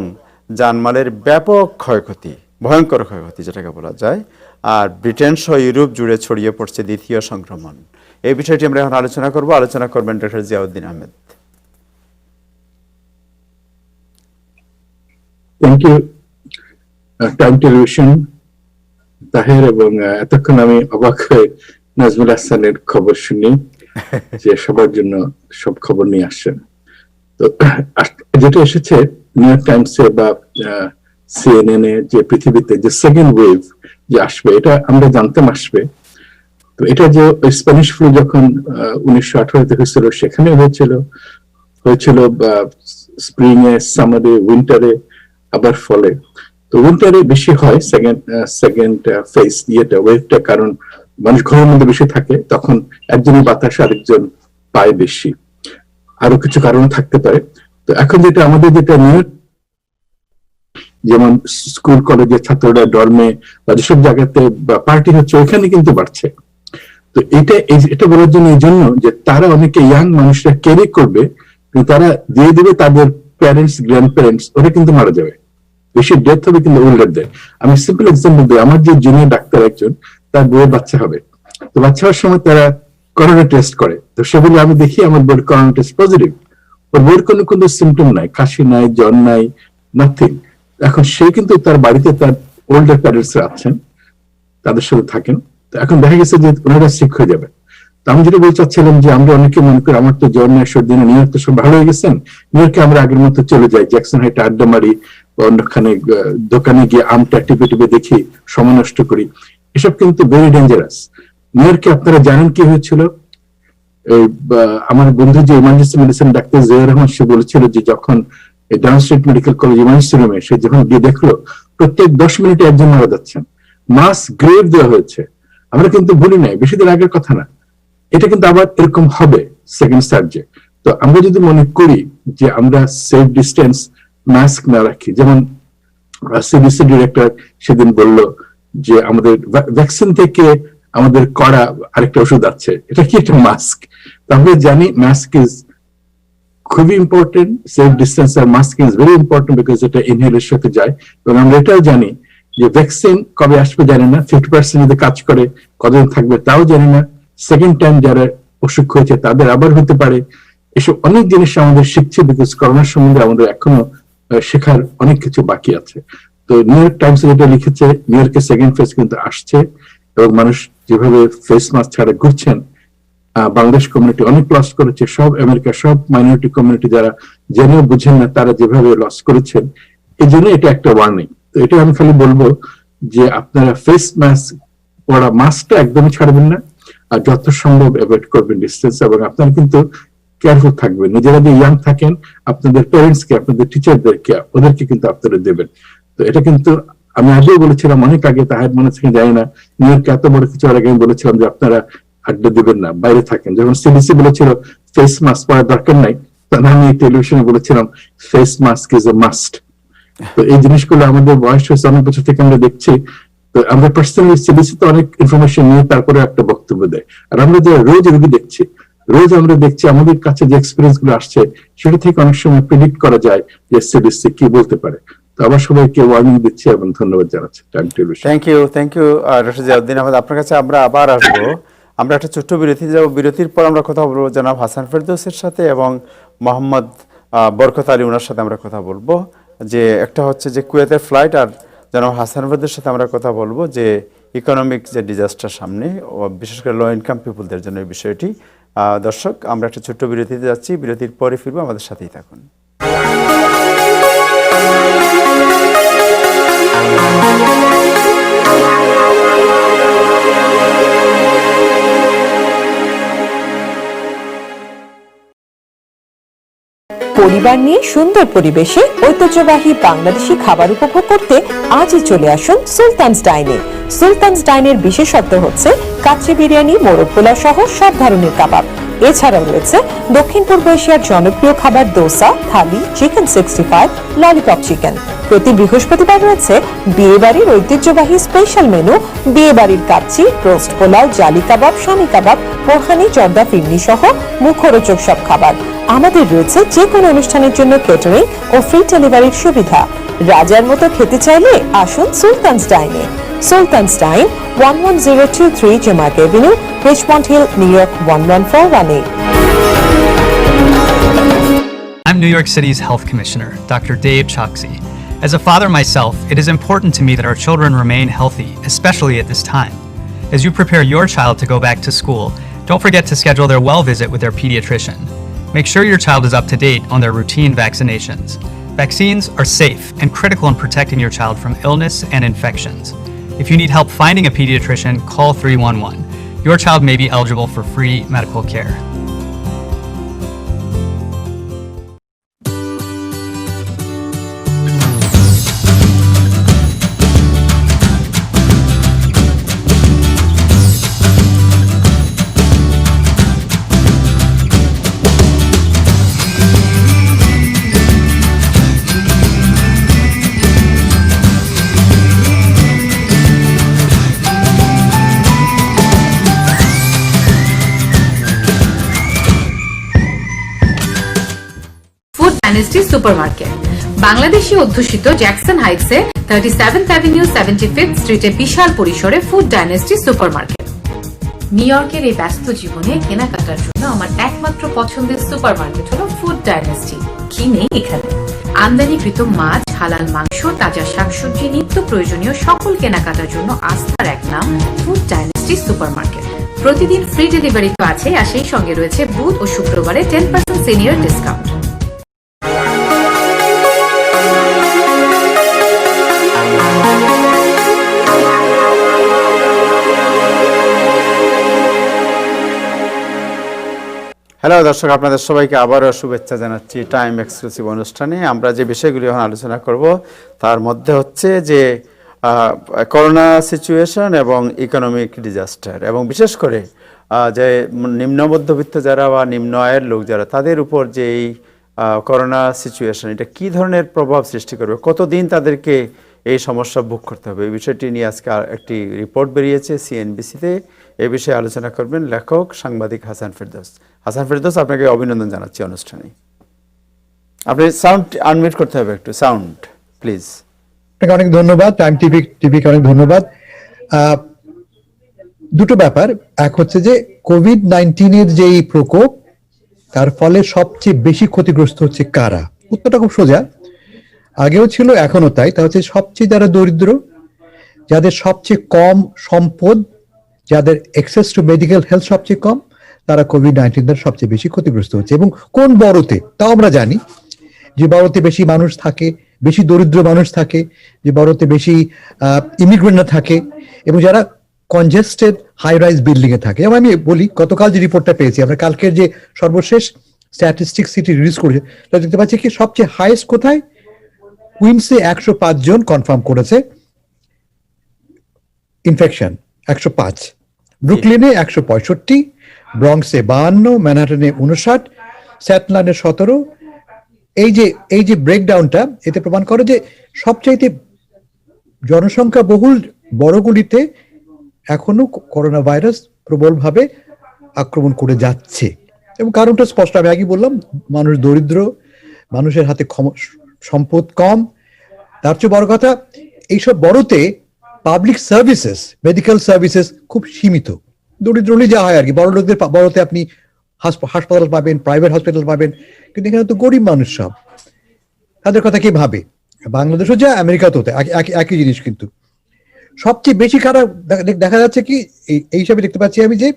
জানমালের ব্যাপক ক্ষয়ক্ষতি, ভয়ঙ্কর ক্ষয়ক্ষতি যেটাকে বলা যায়, আর ব্রিটেন সহ ইউরোপ জুড়ে ছড়িয়ে পড়ছে দ্বিতীয় সংক্রমণ। এই বিষয়টি আমরা এখন আলোচনা করব। আলোচনা করবেন doctor Ziauddin Ahmed.
Thank you Time Television, Taher, এবং এতক্ষণ আমি অবাক হয়ে নাজমুল হাসানের খবর শুনি যে সবার জন্য সব খবর নিয়ে আসছেন। তো যেটা এসেছে নিউ ইয়র্ক টাইমসে বা সিএনএন এ, যে পৃথিবীতে যে সেকেন্ড ওয়েভ যে আসবে এটা আমরা জানতাম আসবে। তো এটা যে স্প্যানিশ ফ্লু যখন 1918-তে হয়েছিল সেখানে হয়েছিল স্প্রিং এ, সামারে, উইন্টারে, আবার ফলে। তো উইন্টারে বেশি হয় সেকেন্ড ফেজ ইয়েটা, ওয়েভটা, কারণ মানুষ ঘরের মধ্যে বেশি থাকে, তখন একজনের বাতাস আরেকজন পায় বেশি, আরো কিছু কারণ থাকতে পারে। তো এখন যেটা আমাদের যেটা নিয়ে, যেমন স্কুল কলেজের ছাত্ররা ডর্মে বা যেসব জায়গাতে পার্টি হচ্ছে ওইখানে কিন্তু বাড়ছে। তো এটা বলার জন্য এই জন্য যে তারা অনেকে ইয়াং মানুষরা ক্যারি করবে, কিন্তু তারা দিয়ে দিবে তাদের প্যারেন্টস, গ্র্যান্ড প্যারেন্টস, ওরা কিন্তু মারা যাবে, বেশি ডেথ হবে কিন্তু ওল্ডারদের। আমি সিম্পল এক্সাম্পল দিই, আমার যে জুনিয়র ডাক্তার একজন, তার বউয়ের বাচ্চা হবে। তো বাচ্চা হওয়ার সময় তারা করোনা টেস্ট করে, তো সে বলে আমি দেখি আমার বউয়ের করোনা টেস্ট পজিটিভ, ওর বউয়ের কোনো সিমটম নাই, কাশি নাই, জ্বর নাই, নাথিং। এখন সে কিন্তু তার বাড়িতে তার ওল্ডার প্যারেন্টস আছেন, তাদের সাথে থাকেন। তো এখন দেখা গেছে যে ওনারা সিক হয়ে যাবে। তো আমি যেটা বলতে চাচ্ছিলাম যে আমরা অনেকে মনে করি আমার তো জ্বর নেই, সর্দি নেই, নিউ ইয়র্ক তো সব ভালো হয়ে গেছেন, নিউ ইয়র্কে আমরা আগের মতো চলে যাই, জ্যাকসন হাইটে আড্ডা মারি বা অন্যখানে দোকানে গিয়ে আমটা টিপে টিপে দেখি, সময় নষ্ট করি। এসব কিন্তু ভেরি ডেঞ্জারাস। নিউ ইয়র্কে আপনারা জানেন কি হয়েছিল? আমার বন্ধু যে emergency medicine doctor Zia Rahman, সে বলেছিল যে যখন down street medical college emergency রুমে সে যখন গিয়ে দেখলো প্রত্যেক 10 মিনিটে একজন মারা যাচ্ছেন, মাস গ্রেভ দেওয়া হয়েছে। আমরা কিন্তু ভুলি নাই, বেশি দিন আগের কথা না, এটা কিন্তু আবার এরকম হবে সেকেন্ড সার্জে। তো আমরা যদি মনে করি যে আমরা সেফ ডিস্টেন্স, মাস্ক না রাখি, যেমন সিডিসি ডিরেক্টর সেদিন বলল যে আমাদের ভ্যাকসিন থেকে আমাদের করা আরেকটা ওষুধ আছে, এটা কি একটা মাস্ক। তো আমরা জানি মাস্ক ইজ খুবই ইম্পর্টেন্ট, সেফ ডিস্টেন্স আর mask is very important because এটা ইনহেলের সাথে যায়। এবং আমরা এটাও জানি যে ভ্যাকসিন কবে আসবে জানি না, 50% যদি কাজ করে কতদিন থাকবে তাও জানি না, সেকেন্ড টাইম যারা অসুখ হয়েছে তাদের আবার হতে পারে। এসব অনেক জিনিস আমাদের শিখছে, বিকজ করোনার সম্বন্ধে আমাদের এখনো শেখার অনেক কিছু বাকি আছে। তো নিউ ইয়র্ক টাইমস যেটা লিখেছে, নিউ ইয়র্কের সেকেন্ড ফেজ কিন্তু আসছে, এবং মানুষ যেভাবে ফেস মাস্ক ছাড়া ঘুরছেন, বাংলাদেশ কমিউনিটি অনেক লস করেছে, সব আমেরিকার সব মাইনরিটি কমিউনিটি যারা জেনেও বুঝেন না তারা যেভাবে লস করেছেন, এই জন্য এটা একটা ওয়ার্নিং। তো এটা আমি খালি বলবো যে আপনারা ফেস মাস্ক পরা, মাস্কটা একদমই ছাড়বেন না, আর যত সম্ভব অ্যাভয়েড করবেন ডিস্টেন্স, এবং আপনারা কিন্তু কেয়ারফুল থাকবেন। নিজেরা যদি ইয়াং থাকেন, আপনাদের প্যারেন্টস কে, আপনাদের টিচারদেরকে, ওদেরকে কিন্তু আপনারা দেবেন। তো এটা কিন্তু আমি আগেও বলেছিলাম, অনেক আগে, তাহের মনে থেকে যায় না, নিউ ইয়র্কে এত বড় কিছু আগে আমি বলেছিলাম যে আপনারা আড্ডা দিবেন না, বাইরে থাকেন। যখন সিডিসি বলেছিল ফেস মাস্ক পরার দরকার নাই, আমি টেলিভিশনে বলেছিলাম face mask is a must. তো এই জিনিসগুলো আমাদের বয়স হয়েছে অনেক বছর থেকে আমরা দেখছি। তো আমরা পার্সোনালি সিডিসি তো অনেক ইনফরমেশন নিয়ে তারপরে একটা বক্তব্য দেয়। আর আমরা যে রোজ রোগী দেখছি, রোজ আমরা দেখছি আমাদের কাছে যে এক্সপিরিয়েন্স গুলো আসছে সেটা থেকে অনেক সময় প্রেডিক্ট করা যায় যে সিডিসি কি বলতে পারে। তো আবার সবাইকে ওয়ার্নিং দিচ্ছি এবং ধন্যবাদ জানাচ্ছি Time Television.
Thank you doctor Ziauddin Ahmed, আপনার কাছে আমরা আবার আসবো। আমরা একটা ছোট্ট বিরতি যাব, বিরতির পর আমরা কথা বলবো জনাব হাসান ফেরদৌসের সাথে এবং মোহাম্মদ বরকত আলী ওনার সাথে আমরা কথা বলবো। যে একটা হচ্ছে যে কুয়েতের ফ্লাইট, আর জনাব হাসান ফেরদৌসের সাথে আমরা কথা বলবো যে ইকোনমিক যে ডিজাস্টার সামনে, বিশেষ করে লো ইনকাম পিপুলদের জন্য এই বিষয়টি। দর্শক, আমরা একটা ছোট্ট বিরতিতে যাচ্ছি, বিরতির পরে ফিরবো, আমাদের সাথেই থাকুন।
পরিবার নিয়ে সুন্দর পরিবেশে ঐতিহ্যবাহী বাংলাদেশি খাবার উপভোগ করতে আজই চলে আসুন সুলতানস ডাইনে। সুলতানস ডাইনের বিশেষত্ব হচ্ছে কাচ্চি বিরিয়ানি, মোরগ পোলাও সহ সব ধরনের কাবাব। এছাড়াও রয়েছে দক্ষিণ পূর্ব এশিয়ার জনপ্রিয় খাবার দোসা, থালি, চিকেন 65, ললিপপ চিকেন। প্রতি বৃহস্পতিবার রয়েছে বিয়ে বাড়ির ঐতিহ্যবাহী স্পেশাল মেনু, বিয়ে বাড়ির কাচ্চি, রোস্ট পোলাও, জালি কাবাব, শামি কাবাব, বোরহানি, জর্দা ফিরনি সহ মুখরোচক সব খাবার। আমাদের রয়েছে যে কোনো অনুষ্ঠানের জন্য কেটারিং ও ফ্রি ডেলিভারির সুবিধা। রাজার মতো খেতে চাইলে আসুন সুলতানস ডাইনে। Sultans Dine, 11023 Jamaica Avenue, Richmond Hill, New York 11418।
I'm New York City's Health Commissioner, Dr. Dave Choksi. As a father myself, it is important to me that our children remain healthy, especially at this time. As you prepare your child to go back to school, don't forget to schedule their well visit with their pediatrician. Make sure your child is up to date on their routine vaccinations. Vaccines are safe and critical in protecting your child from illness and infections. If you need help finding a pediatrician, call 311. Your child may be eligible for free medical care.
Dynasty supermarket Bangladeshi অধ্যুষিত Jackson হাইটসে 37th avenue 75th স্ট্রিটে বিশাল পরিসরে food dynasty supermarket. New ইয়র্কের এই ব্যস্ত জীবনে কেনাকাটার জন্য আমার একমাত্র পছন্দের সুপারমার্কেট হলো ফুড ডাইনেস্টি। কি নেই এখানে? আমদানিকৃত মাছ, হালাল মাংস, তাজা শাকসবজি, নিত্য প্রয়োজনীয় সকল কেনাকাটার জন্য আস্থার এক নাম ফুড ডাইনেস্টি সুপারমার্কেট। প্রতিদিন ফ্রি ডেলিভারি তো আছে, আর সেই সঙ্গে রয়েছে বুধ ও শুক্রবারে 10% সিনিয়র ডিসকাউন্ট।
হ্যালো দর্শক, আপনাদের সবাইকে আবারও শুভেচ্ছা জানাচ্ছি টাইম এক্সক্লুসিভ অনুষ্ঠানে। আমরা যে বিষয়গুলি এখন আলোচনা করব তার মধ্যে হচ্ছে যে করোনা সিচুয়েশন এবং ইকোনমিক ডিজাস্টার, এবং বিশেষ করে যে নিম্ন মধ্যবিত্ত যারা বা নিম্ন আয়ের লোক যারা, তাদের উপর যে এই করোনা সিচুয়েশন এটা কী ধরনের প্রভাব সৃষ্টি করবে, কতদিন তাদেরকে এই সমস্যা ভোগ করতে হবে, এই বিষয়টি নিয়ে আজকে একটি রিপোর্ট বেরিয়েছে সিএনবিসিতে। এই বিষয়ে আলোচনা করবেন লেখক সাংবাদিক হাসান ফেরদৌস। হাসান ফেরদৌস, আপনাকে অভিনন্দন জানাচ্ছি অনুষ্ঠানে। আপনি সাউন্ড আনমিউট করতে হবে একটু, সাউন্ড প্লিজ।
আপনাকে অনেক ধন্যবাদ, টাইম টিভিকে অনেক ধন্যবাদ। দুটো ব্যাপার, এক হচ্ছে যে কোভিড-19 যে এই প্রকোপ, তার ফলে সবচেয়ে বেশি ক্ষতিগ্রস্ত হচ্ছে কারা? উত্তরটা খুব সোজা, আগেও ছিল এখনো তাই। তা হচ্ছে সবচেয়ে যারা দরিদ্র, যাদের সবচেয়ে কম সম্পদ, যাদের অ্যাক্সেস টু মেডিকেল হেলথ সবচেয়ে কম, তারা কোভিড-19 দ্বারা সবচেয়ে বেশি ক্ষতিগ্রস্ত হচ্ছে। এবং কোন বড়তে? তাও আমরা জানি যে বড়তে বেশি মানুষ থাকে, বেশি দরিদ্র মানুষ থাকে, যে বড়তে বেশি ইমিগ্রেন্টরা থাকে, এবং যারা কনজেস্টেড হাই রাইজ বিল্ডিং এ থাকে। যেমন আমি বলি, গতকাল যে রিপোর্টটা পেয়েছি আমরা, কালকের যে সর্বশেষ স্ট্যাটিস্টিক্স সিটি রিলিজ করেছে, দেখতে পাচ্ছি কি সবচেয়ে হাইয়েস্ট কোথায়? কুইন্সে 105 জন কনফার্ম করেছে ইনফেকশন, 105, ব্রুকলিনে 165, ব্রঙ্কসে 52, ম্যানহাটনে 59, স্যাটলানের 17, এই যে ব্রেকডাউনটা এতে প্রমাণ করে যে সবচাইতে জনসংখ্যা বহুল বড়গুলিতে এখনো করোনা ভাইরাস প্রবলভাবে আক্রমণ করে যাচ্ছে, এবং কারণটা স্পষ্ট। আমি আগে বললাম, মানুষ দরিদ্র, মানুষের হাতে সম্পদ কম। তার চেয়ে বড় কথা, এইসব বড়তে পাবলিক সার্ভিসেস, মেডিকেল সার্ভিসেস খুব সীমিত। দরিদ্র হলে যা হয় আর কি, বড় লোকদের বড়তে আপনি হাসপাতাল পাবেন, প্রাইভেট হসপিটাল পাবেন, কিন্তু এখানে তো গরিব মানুষ সব, তাদের কথা কে ভাবে? বাংলাদেশও যা, আমেরিকাতেও একই জিনিস। কিন্তু সবচেয়ে বেশি খারাপ দেখা যাচ্ছে কি, এই হিসাবে দেখতে পাচ্ছি আমি যে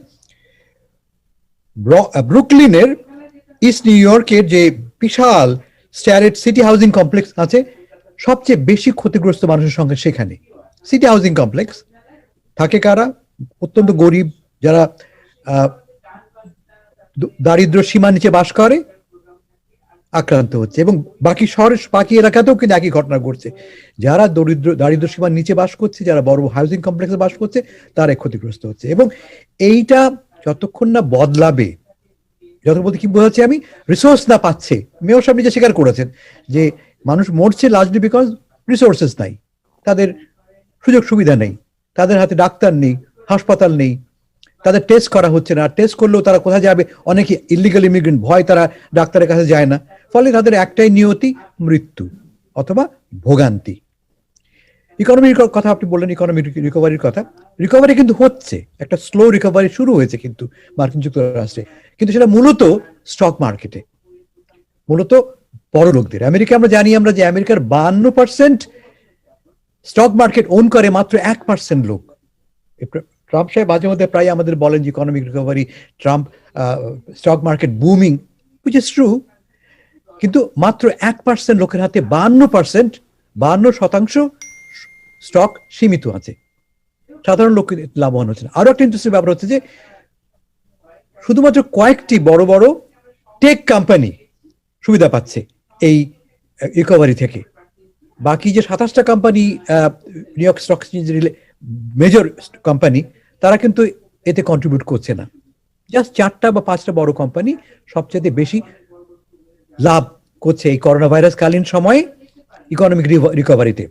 ব্রুকলিনের ইস্ট নিউ ইয়র্কের যে বিশাল স্ট্যারেট সিটি হাউজিং কমপ্লেক্স আছে, সবচেয়ে বেশি ক্ষতিগ্রস্ত মানুষের সংখ্যা সেখানে। সিটি হাউজিং কমপ্লেক্স থাকে কারা? অত্যন্ত গরিব, যারা দারিদ্র সীমার নিচে বাস করে, আক্রান্ত হচ্ছে। এবং বাকি শহরের বাকি এলাকাতেও কিন্তু একই ঘটনা ঘটছে। যারা দারিদ্র সীমার নিচে বাস করছে, যারা বড় হাউজিং কমপ্লেক্সে বাস করছে, তারা ক্ষতিগ্রস্ত হচ্ছে। এবং এইটা যতক্ষণ না বদলাবে, যত বলতে কি বোঝাচ্ছি আমি, রিসোর্স না পাচ্ছে। মেয়র সাহেব নিজে স্বীকার করেছেন যে মানুষ মরছে লার্জলি বিকজ রিসোর্সেস নাই, তাদের সুযোগ সুবিধা নেই, তাদের হাতে ডাক্তার নেই, হাসপাতাল নেই, তাদের টেস্ট করা হচ্ছে না। টেস্ট করলেও তারা কোথায় যাবে? অনেকে ইলিগাল ইমিগ্রেন্ট, ভয় তারা ডাক্তারের কাছে যায় না। ফলে তাদের একটাই নিয়তি, মৃত্যু অথবা ভোগান্তি। ইকোনমির কথা আপনি বললেন, ইকোনমিক রিকভারির কথা। রিকভারি কিন্তু হচ্ছে, একটা স্লো রিকভারি শুরু হয়েছে কিন্তু মার্কিন যুক্তরাষ্ট্রে, কিন্তু সেটা মূলত স্টক মার্কেটে, মূলত বড় লোকদের। আমেরিকা আমরা জানি যে আমেরিকার 52% স্টক মার্কেট ওন করে মাত্র 1% লোক। ট্রাম্প সাহেব মাঝে মধ্যে প্রায় আমাদের বলেন যে economic recovery, Trump stock market booming, which is true, কিন্তু মাত্র 1% লোকের হাতে 52% স্টক সীমিত আছে, সাধারণ লোক লাভবান হচ্ছে না। আরো একটা ইন্টারেস্টিং ব্যাপার হচ্ছে যে শুধুমাত্র কয়েকটি বড় বড় টেক কোম্পানি সুবিধা পাচ্ছে এই রিকভারি থেকে। বাকি যে 27টা কোম্পানি, নিউ ইয়র্ক স্টক এক্সচেঞ্জের মেজর কোম্পানি, তারা কিন্তু এতে কন্ট্রিবিউট করছে না। জাস্ট 4টা বা 5টা বড় কোম্পানি সবচেয়ে বেশি লাভ করছে এই করোনা ভাইরাস কালীন সময়ে ইকোনমিক রিকভারিতে।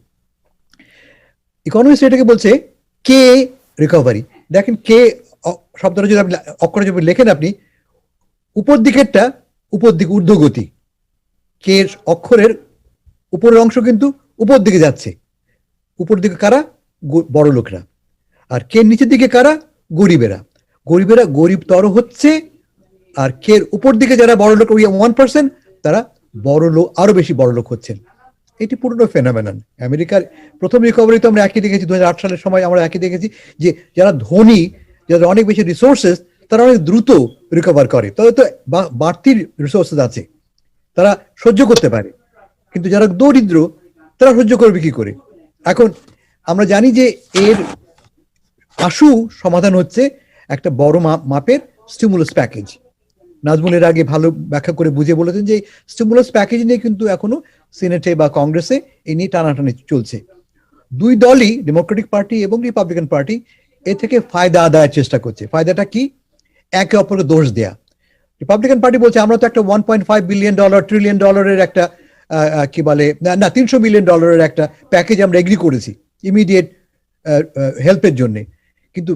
ইকোনমিস্ট এটাকে বলছে কে রিকভারি। দেখেন, কে শব্দটা যদি আপনি অক্ষরে যদি লেখেন, আপনি উপর দিকেরটা উপর দিকে ঊর্ধ্বগতি, কে অক্ষরের উপরের অংশ কিন্তু উপর দিকে যাচ্ছে। উপর দিকে কারা? বড় লোকরা। আর কে নিচের দিকে কারা? গরিবেরা। গরিবেরা গরিবতর হচ্ছে, আর কে উপর দিকে যারা বড় লোক, 1%, তারা বড় লোক, আরো বেশি বড় লোক হচ্ছেন। এটি পুরনো ফেনোমেনন। আমেরিকার প্রথম রিকভারি তো আমরা একই দেখেছি, 2008 সালের সময় আমরা একই দেখেছি যে যারা ধনী, যারা অনেক বেশি রিসোর্সেস, তারা অনেক দ্রুত রিকভার করে, তাদের তো বাড়তি রিসোর্সেস আছে, তারা সহ্য করতে পারে। কিন্তু যারা দরিদ্র, তারা সহ্য করবে কি করে? এখন আমরা জানি যে এর আশু সমাধান হচ্ছে একটা বড় মাপের স্টিমুলাস প্যাকেজ। নাজমুলের আগে ভালো ব্যাখ্যা করে বুঝে বলেছেন যে স্টিমুলাস প্যাকেজ নিয়ে কিন্তু এখনো সিনেটে বা কংগ্রেসে এই নিয়ে টানাটানি চলছে। দুই দলই, ডেমোক্রেটিক পার্টি এবং রিপাবলিকান পার্টি, এ থেকে ফায়দা আদায়ের চেষ্টা করছে। ফায়দাটা কি? একে অপরকে দোষ দেয়া। রিপাবলিকান পার্টি বলছে আমরা তো একটা $1.5 বিলিয়ন ট্রিলিয়ন ডলারের একটা কি বলে না $300 মিলিয়ন একটা প্যাকেজ আমরা এগ্রি করেছি ইমিডিয়েট হেল্পের জন্য। কিন্তু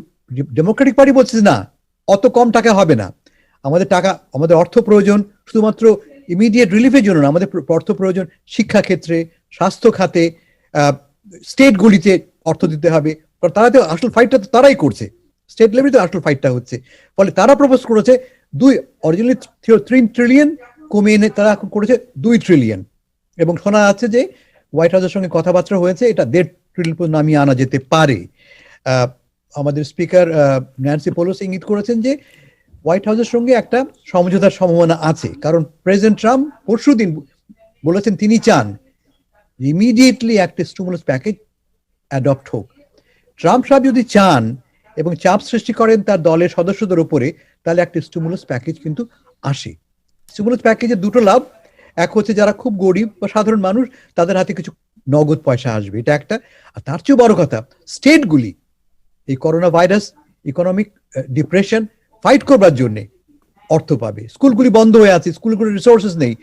ডেমোক্রেটিক পার্টি বলছে না, অত কম টাকা হবে না, আমাদের অর্থ প্রয়োজন শুধুমাত্র ইমিডিয়েট রিলিফের জন্য না, আমাদের অর্থ প্রয়োজন শিক্ষা ক্ষেত্রে, স্বাস্থ্য খাতে, স্টেটগুলিতে অর্থ দিতে হবে। কারণ তারা তো আসল ফাইটটা তো তারাই করছে, স্টেট লেভেলে তো আসল ফাইটটা হচ্ছে। ফলে তারা প্রপোজ করেছে অরিজিনালি 3 ট্রিলিয়ন কমিয়ে এনে তারা এখন করেছে 2 ট্রিলিয়ন। এবং শোনা যাচ্ছে যে হোয়াইট হাউসের সঙ্গে কথাবার্তা হয়েছে, এটা 1.5 ট্রিলিয়ন নামিয়ে আনা যেতে পারে। আমাদের স্পিকার ন্যান্সি পেলোসি ইঙ্গিত করেছেন যে হোয়াইট হাউসের সঙ্গে একটা সমঝোতার সম্ভাবনা আছে, কারণ প্রেসিডেন্ট ট্রাম্প পরশুদিন বলেছেন তিনি চান ইমিডিয়েটলি একটা স্টিমুলাস প্যাকেজ অ্যাডপ্ট হোক। ট্রাম্প সাহেব যদি চান এবং চাপ সৃষ্টি করেন তার দলের সদস্যদের উপরে, তাহলে একটা স্টিমুলাস প্যাকেজ কিন্তু আসে। স্টিমুলাস প্যাকেজের দুটো লাভ, এক হচ্ছে যারা খুব গরিব বা সাধারণ মানুষ, তাদের হাতে কিছু নগদ পয়সা আসবে, এটা একটা। আর তার চেয়ে বড় কথা, স্টেটগুলি এই corona virus, economic depression fight করবার জন্য অর্থ পাবে। স্কুলগুলি বন্ধ হয়ে আছে, স্কুলগুলির রিসোর্সেস নেই।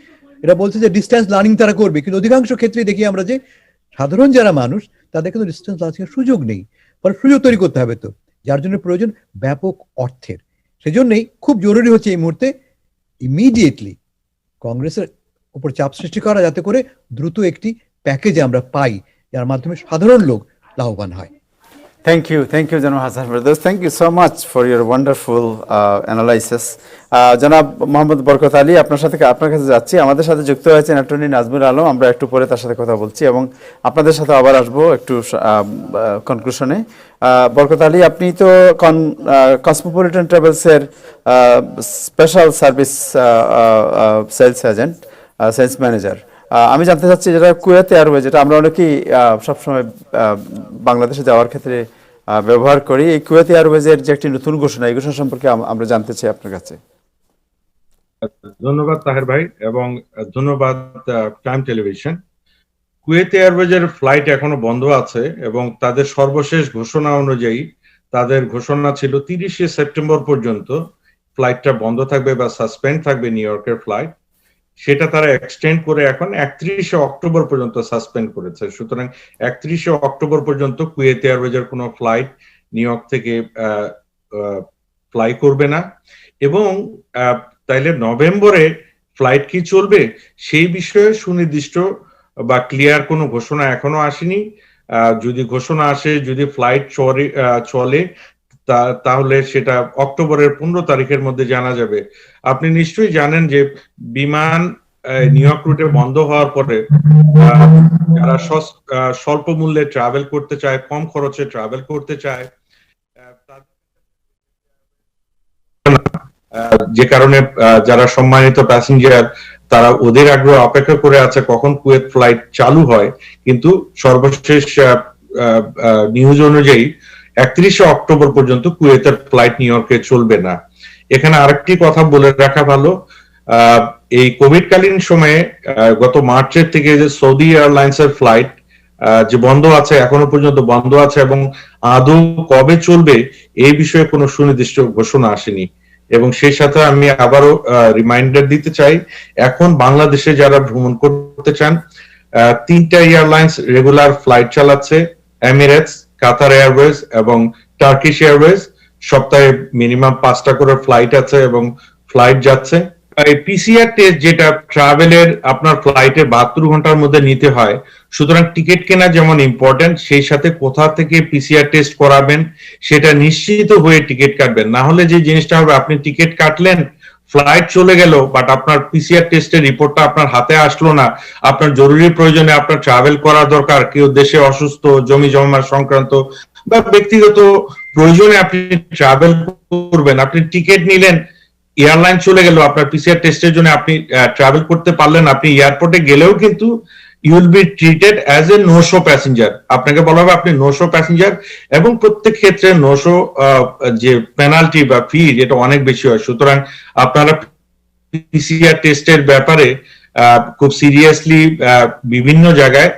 এটা বলছে যে ডিস্টেন্স লার্নিং তারা করবে, কিন্তু অধিকাংশ ক্ষেত্রে দেখি আমরা যে সাধারণ যারা মানুষ তাদের কিন্তু ডিস্টেন্স লার্নিং এর সুযোগ নেই। ফলে সুযোগ তৈরি করতে হবে, তো যার জন্য প্রয়োজন ব্যাপক অর্থের। সেজন্যই খুব জরুরি হচ্ছে এই মুহূর্তে ইমিডিয়েটলি কংগ্রেসের উপর চাপ সৃষ্টি করা, যাতে করে দ্রুত একটি প্যাকেজ আমরা পাই যার মাধ্যমে সাধারণ লোক লাভবান হয়।
Thank you, Janab Hassan Firdaus. Thank you so much for your wonderful analysis. জনাব মোহাম্মদ বরকত আলী, আপনার কাছে যাচ্ছি। আমাদের সাথে যুক্ত হয়েছেন অ্যাটর্নি নাজমুল আলম। আমরা একটু পরে তার সাথে কথা বলছি এবং আপনাদের সাথে আবার আসবো একটু কনক্লুশনে। বরকত আলী, আপনি তো কসমোপলিটন ট্রাভেলসের special service sales agent, sales manager. আমি জানতে চাচ্ছি, যেটা কুয়েত এয়ারওয়েজ, যেটা আমরা অনেকেই সবসময় বাংলাদেশে যাওয়ার ক্ষেত্রে ব্যবহার করি, এই কুয়েত এয়ারওয়েজের যে একটি নতুন ঘোষণা, এই ঘোষণা সম্পর্কে আমরা জানতে চাই আপনার কাছে।
ধন্যবাদ তাহের ভাই, এবং ধন্যবাদ টাইম টেলিভিশন। কুয়েত এয়ারওয়েজের ফ্লাইট এখনো বন্ধ আছে এবং তাদের সর্বশেষ ঘোষণা অনুযায়ী তাদের ঘোষণা ছিল 30শে সেপ্টেম্বর পর্যন্ত ফ্লাইটটা বন্ধ থাকবে বা সাসপেন্ড থাকবে নিউ ইয়র্কের ফ্লাইট। সেটা তারা এক্সটেন্ড করে এখন 31শে অক্টোবর পর্যন্ত সাসপেন্ড করেছে। সুতরাং 31শে অক্টোবর পর্যন্ত কুয়েত এয়ারওয়েজের কোনো ফ্লাইট নিউ ইয়র্ক থেকে ফ্লাই করবে না। এবং তাইলে নভেম্বরে ফ্লাইট কি চলবে সেই বিষয়ে সুনির্দিষ্ট বা ক্লিয়ার কোনো ঘোষণা এখনো আসেনি। যদি ঘোষণা আসে, যদি ফ্লাইট চলে তাহলে সেটা অক্টোবরের 15 তারিখের মধ্যে জানা যাবে। আপনি নিশ্চয়ই জানেন যে বিমান নিউ ইয়র্ক রুটে বন্ধ হওয়ার পরে যারা স্বল্প মূল্যে ট্রাভেল করতে চায়, কম খরচে ট্রাভেল করতে চায়, যে কারণে যারা সম্মানিত প্যাসেঞ্জার তারা ওদের আগ্রহ অপেক্ষা করে আছে কখন কুয়েত ফ্লাইট চালু হয়। কিন্তু সর্বশেষ নিউজ অনুযায়ী 31শে অক্টোবর পর্যন্ত কুয়েতের ফ্লাইট নিউ ইয়র্কে চলবে না। এখানে আরেকটি কথা বলে রাখা ভালো, এই কোভিড কালীন সময়ে গত মার্চের থেকে যে সৌদি এয়ারলাইন্সের ফ্লাইট যে বন্ধ আছে, এখনো পর্যন্ত বন্ধ আছে, এবং আদৌ কবে চলবে এই বিষয়ে কোনো সুনির্দিষ্ট ঘোষণা আসেনি। এবং সেই সাথে আমি আবারও রিমাইন্ডার দিতে চাই, এখন বাংলাদেশে যারা ভ্রমণ করতে চান, 3টা এয়ারলাইন্স রেগুলার ফ্লাইট চালাচ্ছে, এমিরেটস, কাতার এয়ারওয়েজ এবং টার্কিশ এয়ারওয়েজ। সপ্তাহে মিনিমাম 5টা করে ফ্লাইট আছে এবং ফ্লাইট যাচ্ছে। পিসিআর টেস্ট যেটা ট্রাভেলের আপনার ফ্লাইটে 72 ঘন্টার মধ্যে নিতে হয়, সুতরাং টিকিট কেনা যেমন ইম্পর্টেন্ট, সেই সাথে কোথা থেকে পিসিআর টেস্ট করাবেন সেটা নিশ্চিত হয়ে টিকিট কাটবেন। না হলে যে জিনিসটা হবে, আপনি টিকিট কাটলেন, ফ্লাইট চলে গেল, বাট আপনার পিসিআর টেস্টের রিপোর্টটা আপনার হাতে আসলো না। আপনার জরুরি প্রয়োজনে আপনার ট্রাভেল করা দরকার, কেউ দেশে অসুস্থ, জমি জমা সংক্রান্ত বা ব্যক্তিগত প্রয়োজনে আপনি ট্রাভেল করবেন, আপনি টিকিট নিলেন, এয়ারলাইন চলে গেল, আপনার পিসিআর টেস্টের জন্য আপনি ট্রাভেল করতে পারলেন, আপনি এয়ারপোর্টে গেলেও কিন্তু you will be treated as a no show passenger. আপনাকে বলা হবে আপনি নো শো প্যাসেঞ্জার, এবং প্রত্যেক ক্ষেত্রে নো শো যে পেনাল্টি বা ফি, এটা অনেক বেশি হয়। সুতরাং আপনারা পিসিআর টেস্টের ব্যাপারে খুব সিরিয়াসলি বিভিন্ন জায়গায়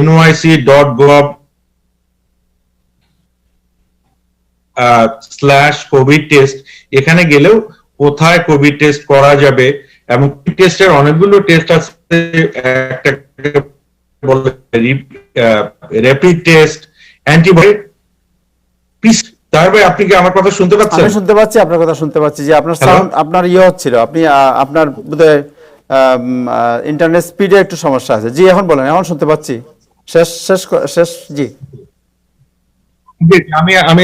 nyc.gov/covid test এখানে গেলেও কোথায় কোভিড টেস্ট করা যাবে, এবং টেস্টের অনেকগুলো টেস্ট আছে, একটা বলে র্যাপিড টেস্ট, অ্যান্টিবডি। তারপরে আপনি কি আমার কথা শুনতে পাচ্ছেন?
আমি শুনতে পাচ্ছি, আপনার কথা শুনতে পাচ্ছি। যে আপনার সাউন্ড, আপনার হচ্ছিল, আপনি আপনার বোধহয় ইন্টারনেট স্পিডে একটু সমস্যা আছে। জি, এখন বলেন, এখন শুনতে পাচ্ছি। শেষ জি।
আমি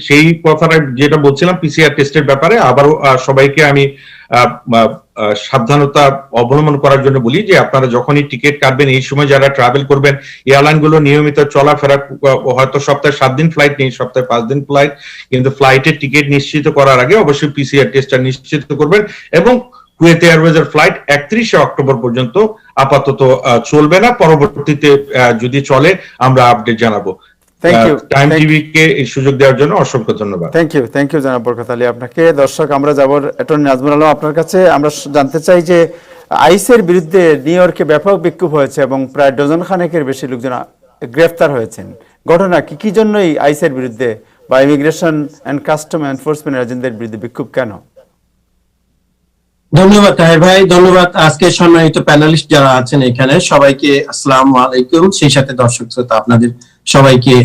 সেই কথাটা যেটা বলছিলাম পিসিআর টেস্টের ব্যাপারে, আবারও সবাইকে আমি সাবধানতা অবলম্বন করার জন্য বলি যে আপনারা যখনই টিকিট কাটবেন, এই সময় যারা ট্রাভেল করবেন, এয়ারলাইন গুলো নিয়মিত চলাফেরা, হয়তো সপ্তাহে 7 দিন ফ্লাইট নেই, সপ্তাহে 5 দিন ফ্লাইট, কিন্তু ফ্লাইটের টিকিট নিশ্চিত করার আগে অবশ্যই পিসিআর টেস্টটা নিশ্চিত করবেন। এবং কুয়েত এয়ারওয়েজের ফ্লাইট 31শে অক্টোবর পর্যন্ত আপাতত চলবে না, পরবর্তীতে যদি চলে আমরা আপডেট জানাবো। টাইম টিভিকে এই সুযোগ দেওয়ার জন্য অসংখ্য ধন্যবাদ।
থ্যাংক ইউ জনাব বরকত আলী আপনাকে। দর্শক, আমরা যাব অ্যাটর্নি নাজমুল আলম আপনার কাছে। আমরা জানতে চাই যে আইসের বিরুদ্ধে নিউ ইয়র্কে ব্যাপক বিক্ষোভ হয়েছে এবং প্রায় ডজন খানেকের বেশি লোকজন গ্রেফতার হয়েছেন। ঘটনা কি জন্যই আইসের বিরুদ্ধে বা ইমিগ্রেশন অ্যান্ড কাস্টম এনফোর্সমেন্ট এজেন্টদের বিরুদ্ধে বিক্ষোভ কেন?
ধন্যবাদ তাহের ভাই, ধন্যবাদ আজকে সম্মানিত প্যানেলিস্ট যারা আছেন এখানে সবাইকে আসসালামু আলাইকুম, সেই সাথে দর্শক শ্রোতা আপনাদের সবাইকে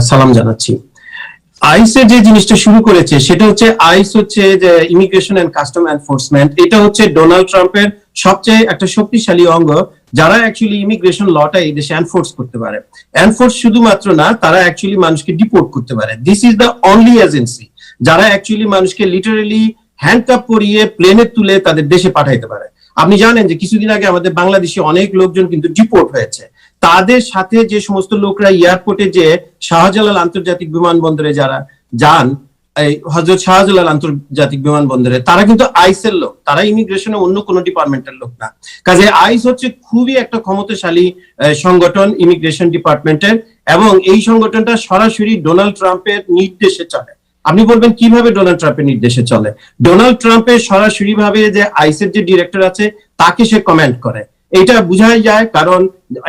সালাম জানাচ্ছি। আইসে যে জিনিসটা শুরু করেছে সেটা হচ্ছে আইস হচ্ছে যে ইমিগ্রেশন এন্ড কাস্টম এনফোর্সমেন্ট, এটা হচ্ছে ডোনাল্ড ট্রাম্পের সবচেয়ে একটা শক্তিশালী অঙ্গ যারা অ্যাকচুয়ালি ইমিগ্রেশন লটা এই দেশে এনফোর্স করতে পারে। এনফোর্স শুধুমাত্র না, তারা অ্যাকচুয়ালি মানুষকে ডিপোর্ট করতে পারে। This is the only agency যারা অ্যাকচুয়ালি মানুষকে লিটারালি হ্যান্ডকাপ পরিয়ে প্লেনে তুলে তাদের দেশে পাঠাইতে পারে। আপনি জানেন যে কিছুদিন আগে আমাদের বাংলাদেশে অনেক লোকজন কিন্তু ডিপোর্ট হয়েছে। তাদের সাথে যে সমস্ত লোকরা এয়ারপোর্টে যে শাহজালাল আন্তর্জাতিক বিমানবন্দরে যারা যান, এই হযরত শাহজালাল আন্তর্জাতিক বিমানবন্দরে, তারা কিন্তু আইসের লোক, তারা ইমিগ্রেশনে অন্য কোনো ডিপার্টমেন্টের লোক না। কাজে আইস হচ্ছে খুবই একটা ক্ষমতাশালী সংগঠন ইমিগ্রেশন ডিপার্টমেন্টের, এবং এই সংগঠনটা সরাসরি ডোনাল্ড ট্রাম্পের নির্দেশে চলে। আপনি বলবেন কিভাবে ডোনাল্ড ট্রাম্পের নির্দেশে চলে? ডোনাল্ড ট্রাম্পের সরাসরি ভাবে যে আইসের যে ডিরেক্টর আছে তাকে সে কমেন্ট করে, এটা বোঝাই যায়। কারণ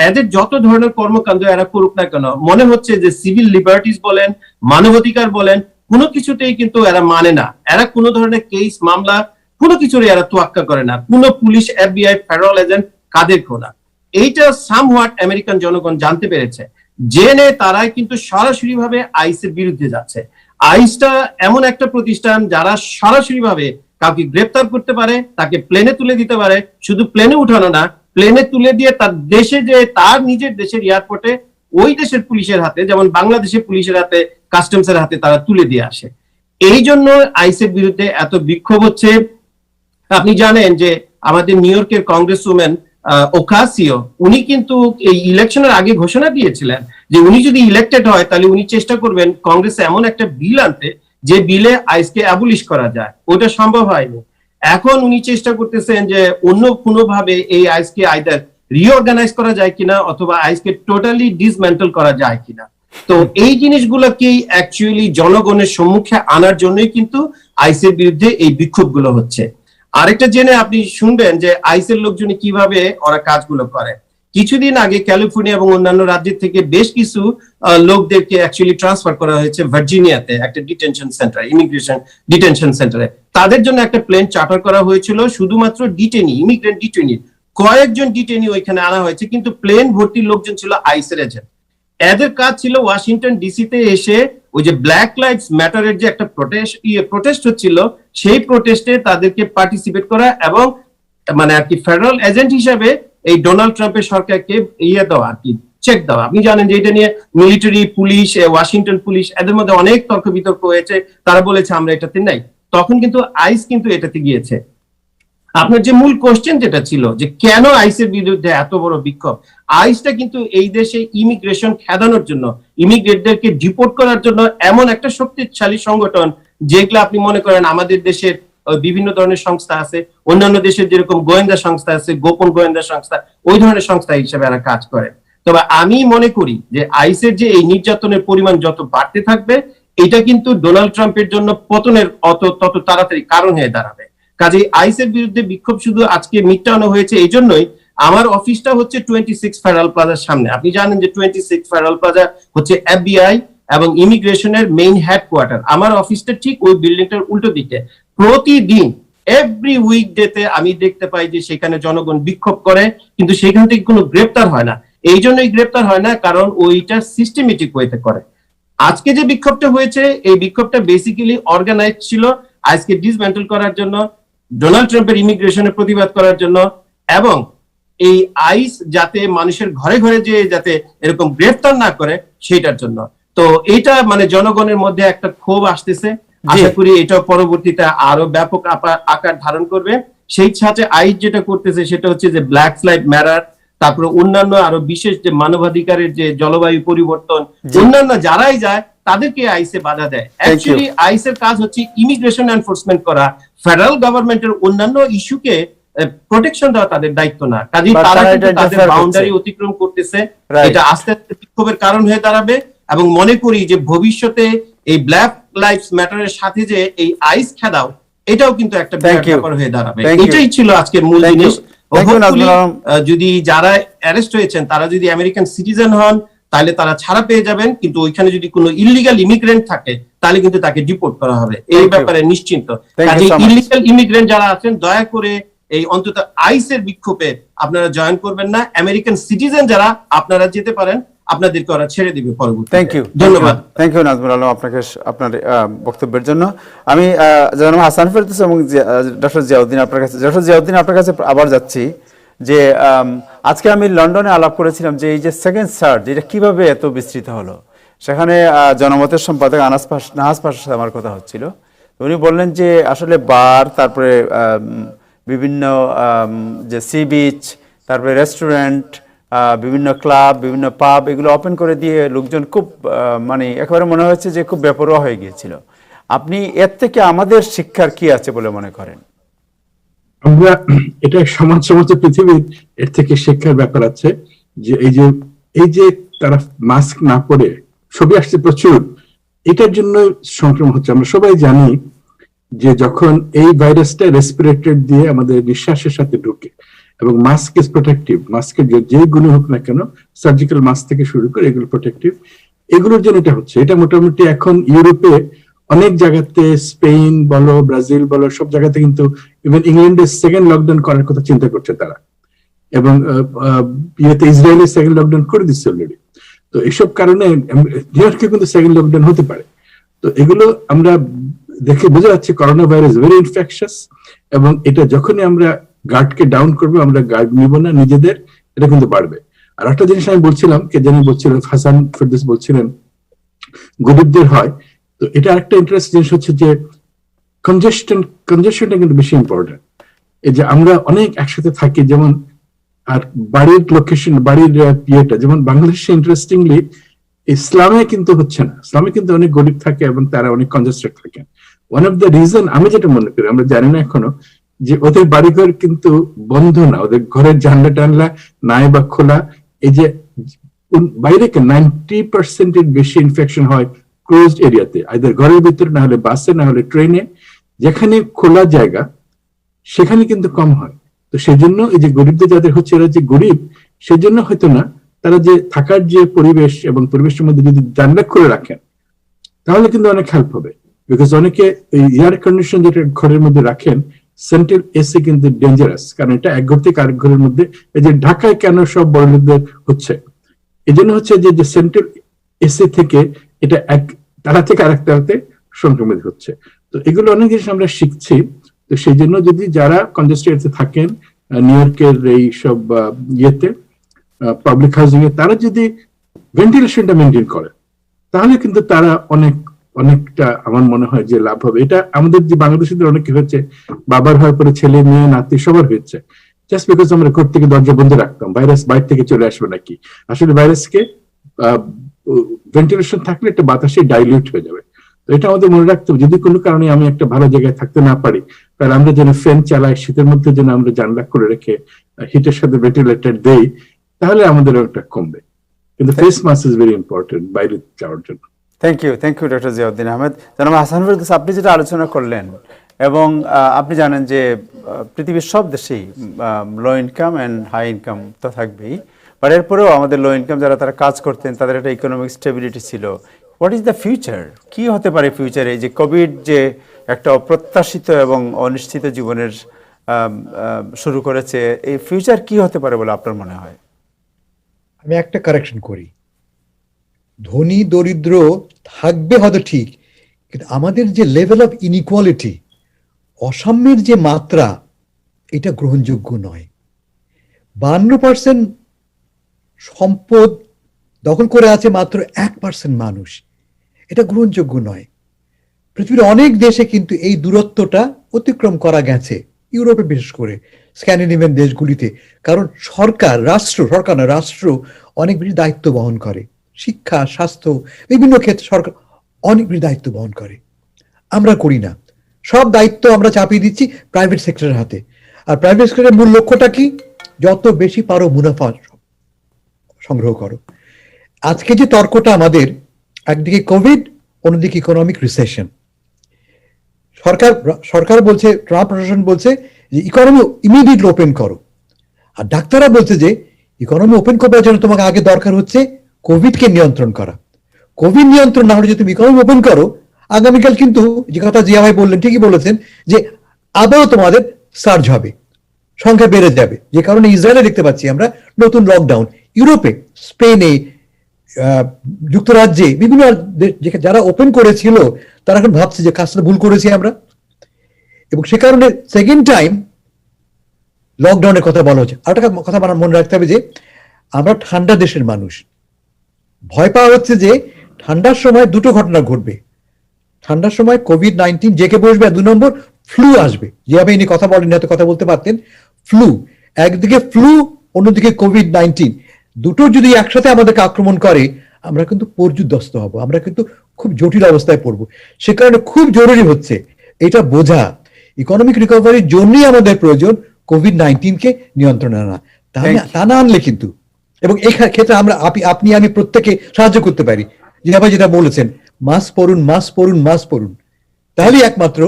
এদের যত ধরনের কর্মকাণ্ড এরা করুক না কেন, মনে হচ্ছে যে সিভিল লিবার্টিস বলেন, মানবাধিকার বলেন, কোনো কিছুতেই কিন্তু এরা মানে না। এরা কোনো ধরনের কেস মামলা কোনো কিছুরই এরা তোয়াক্কা করে না, কোনো পুলিশ, FBI, ফেডারেল এজেন্ট কাদেরকেও না। এইটা সামহাট আমেরিকান জনগণ জানতে পেরেছে, জেনে তারাই কিন্তু সরাসরি ভাবে আইসের বিরুদ্ধে যাচ্ছে। আইসটা এমন একটা প্রতিষ্ঠান যারা সরাসরি ভাবে কাউকে গ্রেফতার করতে পারে, তাকে প্লেনে তুলে দিতে পারে, শুধু প্লেনে উঠানো না, প্লেনে তুলে দিয়ে তার দেশে যে তার নিজের দেশের এয়ারপোর্টে ওই দেশের পুলিশের হাতে, যেমন বাংলাদেশের পুলিশের হাতে, কাস্টমসের হাতে তারা তুলে দিয়ে আসে। এই জন্য আইসের বিরুদ্ধে এত বিক্ষোভ হচ্ছে। আপনি জানেন যে আমাদের নিউ ইয়র্কের কংগ্রেস উমেন ওকাসিও, উনি কিন্তু এই ইলেকশনের আগে ঘোষণা দিয়েছিলেন যে উনি যদি ইলেক্টেড হয় তাহলে উনি চেষ্টা করবেন কংগ্রেসে এমন একটা বিল আনতে যে বিলে আইসকে অ্যাবলিশ করা যায়। ওটা সম্ভব হয়নি। এখন উনি চেষ্টা করতেছেন যে অন্য কোনো ভাবে এই আইসকে আইদার রিঅর্গানাইজ করা যায় কিনা অথবা আইসকে টোটালি ডিসমেন্টল করা যায় কিনা। তো এই জিনিসগুলোকেই অ্যাকচুয়ালি জনগণের সম্মুখে আনার জন্যই কিন্তু আইসের বিরুদ্ধে এই বিক্ষোভগুলো হচ্ছে। আরেকটা জেনে আপনি শুনবেন যে আইসের লোকজন কিভাবে ওরা কাজগুলো করে। কিছুদিন আগে ক্যালিফোর্নিয়া এবং অন্যান্য রাজ্যের থেকে বেশ কিছু লোকদেরকে অ্যাকচুয়ালি ট্রান্সফার করা হয়েছে ভার্জিনিয়াতে একটা ডিটেনশন সেন্টার, ইমিগ্রেশন ডিটেনশন সেন্টারে। তাদের জন্য একটা প্লেন চার্টার করা হয়েছিল শুধুমাত্র ডিটেনি, ইমিগ্রেন্ট ডিটেনি, কয়েকজন ডিটেনি ওইখানে আনা হয়েছে, কিন্তু প্লেন ভর্তি লোকজন ছিল আইসের এজেন্ট। এদের কাজ ছিল ওয়াশিংটন ডিসিতে এসে ওই যে ব্ল্যাক লাইভস ম্যাটারের যে একটা প্রোটেস্ট হচ্ছিল, সেই প্রোটেস্টে তাদেরকে পার্টিসিপেট করা এবং মানে আর কি ফেডারেল এজেন্ট হিসেবে এই ডোনাল্ড ট্রাম্পের সরকারকে দেওয়া, আর কি চেক দেওয়া। আপনি জানেন যে এটা নিয়ে মিলিটারি, পুলিশ, ওয়াশিংটন পুলিশ, এদের মধ্যে অনেক তর্ক বিতর্ক হয়েছে। তারা বলেছে আমরা এটাতে নাই, তখন কিন্তু আইস কিন্তু এটাতে গিয়েছে। আপনার যে মূল কোশ্চেন যেটা ছিল যে কেন আইসের বিরুদ্ধে এত বড় বিক্ষোভ, আইসটা কিন্তু এই দেশে ইমিগ্রেশন খেদানোর জন্য, ইমিগ্রেটদেরকে ডিপোর্ট করার জন্য এমন একটা শক্তিশালী সংগঠন, যেগুলো আপনি মনে করেন আমাদের দেশের বিভিন্ন ধরনের সংস্থা আছে, অন্যান্য দেশের যেরকম গোয়েন্দা সংস্থা আছে, গোপন গোয়েন্দা সংস্থা, ওই ধরনের সংস্থা হিসেবে এরা কাজ করে। তবে আমি মনে করি যে আইসের যে এই নির্যাতনের পরিমাণ যত বাড়তে থাকবে, এটা কিন্তু ডোনাল্ড ট্রাম্পের জন্য পতনের তত তাড়াতাড়ি কারণ হয়ে দাঁড়াবে। কাজে আইসের বিরুদ্ধে বিক্ষোভ শুধু আজকে মিটানো হয়েছে এই জন্যই। আমার অফিসটা হচ্ছে 26 ফেডারেল প্লাজার সামনে। আপনি জানেন যে 26 ফেডারেল প্লাজা হচ্ছে FBI এবং ইমিগ্রেশনের মেইন হেডকোয়ার্টার। আমার অফিসটা ঠিক ওই বিল্ডিংটার উল্টো দিকে। প্রতিদিন এভরি উইকডেতে আমি দেখতে পাই যে সেখানে জনগণ বিক্ষোভ করে, কিন্তু সেখান থেকে কোনো গ্রেপ্তার হয় না। এই জন্যই গ্রেপ্তার হয় না, কারণ ওইটা সিস্টেমেটিক ওয়েতে করে। আজকে যে বিক্ষোভটা হয়েছে, এই বিক্ষোভটা বেসিক্যালি অর্গানাইজ ছিল আজকে ডিসমেন্টল করার জন্য, ডোনাল্ড ট্রাম্পের ইমিগ্রেশনের প্রতিবাদ করার জন্য, এবং এই আইস যাতে মানুষের ঘরে ঘরে যে যাতে এরকম গ্রেফতার না করে সেটার জন্য। তো এটা মানে জনগণের মধ্যে একটা ক্ষোভ আসতেছে। আশা করি এটা পরবর্তীতে আরো ব্যাপক আকার ধারণ করবে। সেই সাথে আইস যেটা করতেছে সেটা হচ্ছে যে ব্ল্যাক লাইভস ম্যাটার, তারপরে অন্যান্য আরো বিশেষ যে মানবাধিকারের যে জলবায়ু পরিবর্তন, অন্যান্য যারাই যায় তাদেরকে আইসে বাধা দেয়। অ্যাকচুয়ালি আইসের কাজ হচ্ছে ইমিগ্রেশন এনফোর্সমেন্ট করা, ফেডারেল গভর্নমেন্টের অন্যান্য ইস্যুকে প্রোটেকশন দেওয়া তাদের দায়িত্ব না। কাজে তারা কিন্তু তাদের বাউন্ডারি অতিক্রম করতেছে। এটা আস্তে আস্তে বিক্ষোভের কারণ হয়ে দাঁড়াবে, এবং মনে করি যে ভবিষ্যতে এই ব্ল্যাক লাইভস ম্যাটারের সাথে যে এই আইস খেদাও, এটাও কিন্তু একটা ব্যাপার হয়ে দাঁড়াবে। এটাই ছিল আজকের মূল জিনিস। যদি যারা অ্যারেস্ট হয়েছেন তারা যদি আমেরিকান সিটিজেন হন, তাহলে তারা ছাড়া পেয়ে যাবেন, কিন্তু ওইখানে যদি কোনো ইলিগাল ইমিগ্রেন্ট থাকে তাহলে কিন্তু তাকে ডিপোর্ট করা হবে। এই ব্যাপারে নিশ্চিন্ত। কাজে ইলিগাল ইমিগ্রেন্ট যারা আছেন দয়া করে এই অন্তত আইসের বিক্ষোভে আপনারা জয়েন করবেন না। আমেরিকান সিটিজেন যারা আপনারা যেতে পারেন, আপনাদেরকে ওরা ছেড়ে দিবে পরবর্তী।
থ্যাংক ইউ,
ধন্যবাদ।
থ্যাংক ইউ নাজমুল আলম আপনাকে আপনার বক্তব্যের জন্য। আমি জনাব হাসান ফেরদৌস এবং ডক্টর জিয়াউদ্দিন আপনার কাছে, ডক্টর জিয়াউদ্দিন আপনার কাছে আবার যাচ্ছি যে আজকে আমি লন্ডনে আলাপ করেছিলাম যে এই যে সেকেন্ড সার্জ এটা কিভাবে এত বিস্তৃত হলো। সেখানে জনমতের সম্পাদক নাহাজ পাশার সাথে আমার কথা হচ্ছিল। উনি বললেন যে আসলে বার, তারপরে বিভিন্ন যে সি বিচ, তারপরে রেস্টুরেন্ট, বিভিন্ন ক্লাব, বিভিন্ন পাব, এগুলো ওপেন করে দিয়ে লোকজন খুব মানে একেবারে মনে হচ্ছে যে খুব বেপরোয়া হয়ে গিয়েছিল। আপনি এর থেকে আমাদের শিক্ষার কি আছে বলে মনে করেন?
আমরা এটা সমাজ পৃথিবীর এর থেকে শিক্ষার ব্যাপার আছে যে এই যে তারা মাস্ক না পরে ছবি আসছে প্রচুর, এটার জন্য সংক্রমণ হচ্ছে। আমরা সবাই জানি যে যখন এই ভাইরাসটা রেসপিরেটর দিয়ে আমাদের নিঃশ্বাসের সাথে ঢুকে, এবং মাস্ক ইজ প্রোটেক্টিভ, মাস্কের যে গুণ হোক না কেন, সার্জিক্যাল মাস্ক থেকে শুরু করে এগুলো প্রোটেক্টিভ, এগুলোর জন্য এটা হচ্ছে। এটা মোটামুটি এখন ইউরোপে অনেক জায়গাতে, স্পেন বলো, ব্রাজিল বলো, সব জায়গাতে, কিন্তু ইভেন ইংল্যান্ডে সেকেন্ড লকডাউন করার কথা চিন্তা করছে তারা, এবং ইসরায়েলের সেকেন্ড লকডাউন করে দিচ্ছে অলরেডি। তো এইসব কারণে নিউ ইয়র্কে কিন্তু সেকেন্ড লকডাউন হতে পারে। তো এগুলো আমরা দেখে বোঝা যাচ্ছে করোনা ভাইরাস ভেরি ইনফেকশাস, এবং এটা যখনই আমরা গার্ডকে ডাউন করবো, আমরা গার্ড নিব না নিজেদের, এটা কিন্তু বাড়বে। আর একটা জিনিস আমি বলছিলাম, কে জানি বলছিলেন, হাসান ফেরদৌস বলছিলেন গরিবদের হয়। তো এটা একটা ইন্টারেস্ট জিনিস হচ্ছে যে কনজেশনটা কিন্তু বেশি ইম্পর্টেন্ট। এই যে আমরা অনেক একসাথে থাকি, যেমন আর বাড়ির লোকেশন, বাড়ির ইয়েটা, যেমন বাংলাদেশে ইন্টারেস্টিংলি ইসলামে কিন্তু হচ্ছে না। ইসলামে কিন্তু অনেক গরিব থাকে এবং তারা অনেক কনজেস্টেড থাকে। ওয়ান অফ দ্য রিজন আমি যেটা মনে করি, আমরা জানি না এখনো, যে ওদের বাড়িঘর কিন্তু বন্ধ না, ওদের ঘরের জানলা টানলা নাই বা খোলা। এই যে বাইরে 90% বেশি ইনফেকশন হয় ক্লোজড এরিয়াতে, আইদার ঘরের ভিতরে, না হলে বাসে, না হলে ট্রেনে। যেখানে খোলা জায়গা সেখানে কিন্তু কম হয়। তো সেজন্য এই যে গরিবদের যাদের হচ্ছে, এরা যে গরিব সেজন্য হয়তো না, তারা যে থাকার যে পরিবেশ এবং পরিবেশের মধ্যে যদি জানলা খুলে রাখেন তাহলে কিন্তু অনেক হেল্প হবে। বিকজ অনেকে এয়ার কন্ডিশন যেটা ঘরের মধ্যে রাখেন, সেন্ট্রাল এসি কিন্তু ডেঞ্জারাস, কারণ এটা এক ঘর থেকে আরেক ঘরের মধ্যে, এই যে ঢাকায় কেন সব বড় লোকদের হচ্ছে, এই জন্য হচ্ছে যে সেন্ট্রাল এসি থেকে এটা এক তারা থেকে আরেক তারাতে সংক্রমিত হচ্ছে। তো এগুলো অনেক জিনিস আমরা শিখছি। তো সেই জন্য যদি যারা কনজেস্টেড থাকেন নিউ ইয়র্কের এই সব ইয়েতে, পাবলিক হাউজিং এ, তারা যদি ভেন্টিলেশনটা মেনটেন করে তাহলে কিন্তু তারা অনেকটা আমার মনে হয় যে লাভ হবে। এটা আমাদের যে বাংলাদেশিদের অনেকে হচ্ছে, বাবার হওয়ার পরে ছেলে মেয়ে নাতি সবার হয়েছে, জাস্ট বিকজ আমরা ঘর থেকে দরজা বন্ধ রাখতাম, ভাইরাস বাইরে থেকে চলে আসবে নাকি। আসলে ভাইরাসকে ভেন্টিলেশন থাকলে একটা বাতাসে ডাইলিউট হয়ে যাবে। তো এটা আমাদের মনে রাখতে হবে, যদি কোনো কারণে আমি একটা ভালো জায়গায় থাকতে না পারি, তাহলে আমরা যেন ফ্যান চালাই, শীতের মধ্যে যেন আমরা জানলা করে রেখে হিটের সাথে ভেন্টিলেটর দেই, তাহলে আমাদের ওটা কমবে। কিন্তু face mask is very important বাইরে যাওয়ার জন্য।
Thank you doctor Ziauddin Ahmed. জনাব হাসান ফেরদৌস, আপনি যেটা আলোচনা করলেন, এবং আপনি জানেন যে পৃথিবীর সব দেশেই low income and high income তো থাকবেই, বাট এরপরেও আমাদের লো ইনকাম যারা তারা কাজ করতেন, তাদের একটা ইকোনমিক স্টেবিলিটি ছিল। What is the future? কি হতে পারে ফিউচারে? যে কোভিড যে একটা অপ্রত্যাশিত এবং অনিশ্চিত জীবনের শুরু করেছে, এই ফিউচার কি হতে পারে বলে আপনার মনে হয়?
আমি একটা কারেকশন করি, ধনী দরিদ্র থাকবে হয়তো ঠিক, কিন্তু আমাদের যে লেভেল অফ ইনইকুয়ালিটি, অসাম্যের যে মাত্রা, এটা গ্রহণযোগ্য নয়। 52% সম্পদ দখল করে আছে মাত্র 1% মানুষ, এটা গ্রহণযোগ্য নয়। পৃথিবীর অনেক দেশে কিন্তু এই দূরত্বটা অতিক্রম করা গেছে, ইউরোপে বিশেষ করে, স্ক্যান্ডিনেভিয়ান দেশগুলিতে। কারণ রাষ্ট্র অনেক বেশি দায়িত্ব বহন করে, শিক্ষা, স্বাস্থ্য, বিভিন্ন ক্ষেত্রে সরকার অনেক বেশি দায়িত্ব বহন করে। আমরা করি না, সব দায়িত্ব আমরা চাপিয়ে দিচ্ছি প্রাইভেট সেক্টরের হাতে। আর প্রাইভেট সেক্টরের মূল লক্ষ্যটা কি? যত বেশি পারো মুনাফা সংগ্রহ করো। আজকে যে তর্কটা আমাদের, একদিকে কোভিড, অন্যদিকে ইকোনমিক রিসেশন। সরকার বলছে, ট্রাম্প প্রশাসন বলছে যে ইকোনমি ইমিডিয়েটলি ওপেন করো, আর ডাক্তাররা বলছে যে ইকোনমি ওপেন করবার জন্য তোমাকে আগে দরকার হচ্ছে কোভিডকে নিয়ন্ত্রণ করা। কোভিড নিয়ন্ত্রণ না হলে যদি তুমি ইকোনমি ওপেন করো, আগামীকাল কিন্তু যে কথা জিয়া ভাই বললেন, ঠিকই বলেছেন, যে আবারও তোমাদের সার্জ হবে, সংখ্যা বেড়ে যাবে। যে কারণে ইসরায়েলে দেখতে পাচ্ছি আমরা নতুন লকডাউন, ইউরোপে, স্পেনে, যুক্তরাজ্যে, বিভিন্ন যারা ওপেন করেছিল তারা এখন ভাবছে যে কাজটা ভুল করেছি আমরা, এবং সে কারণে সেকেন্ড টাইম লকডাউনের কথা বলা হচ্ছে। আর একটা কথা মনে রাখতে হবে যে আমরা ঠান্ডা দেশের মানুষ, ভয় পাওয়া হচ্ছে যে ঠান্ডার সময় দুটো ঘটনা ঘটবে। ঠান্ডার সময় কোভিড-19 জেকে বসবে, আর 2 নম্বর ফ্লু আসবে। যেভাবে ইনি কথা বলেন, হয়তো কথা বলতে পারতেন। ফ্লু, একদিকে ফ্লু, অন্যদিকে কোভিড-19, দুটো যদি একসাথে আমাদেরকে আক্রমণ করে আমরা কিন্তু পর্যুদস্ত হব, আমরা কিন্তু খুব জটিল অবস্থায় পড়বো। সে কারণে খুব জরুরি হচ্ছে এটা বোঝা, ইকোনমিক রিকভারির জন্যই আমাদের প্রয়োজন কোভিড-19 কে নিয়ন্ত্রণে আনা। তা না আনলে কিন্তু, এবং এই ক্ষেত্রে আমরা আপনি আমি প্রত্যেকে সাহায্য করতে পারি। যেটা বলেছেন, মাস্ক পরুন, মাস্ক পরুন, মাস্ক পরুন, তাহলেই একমাত্র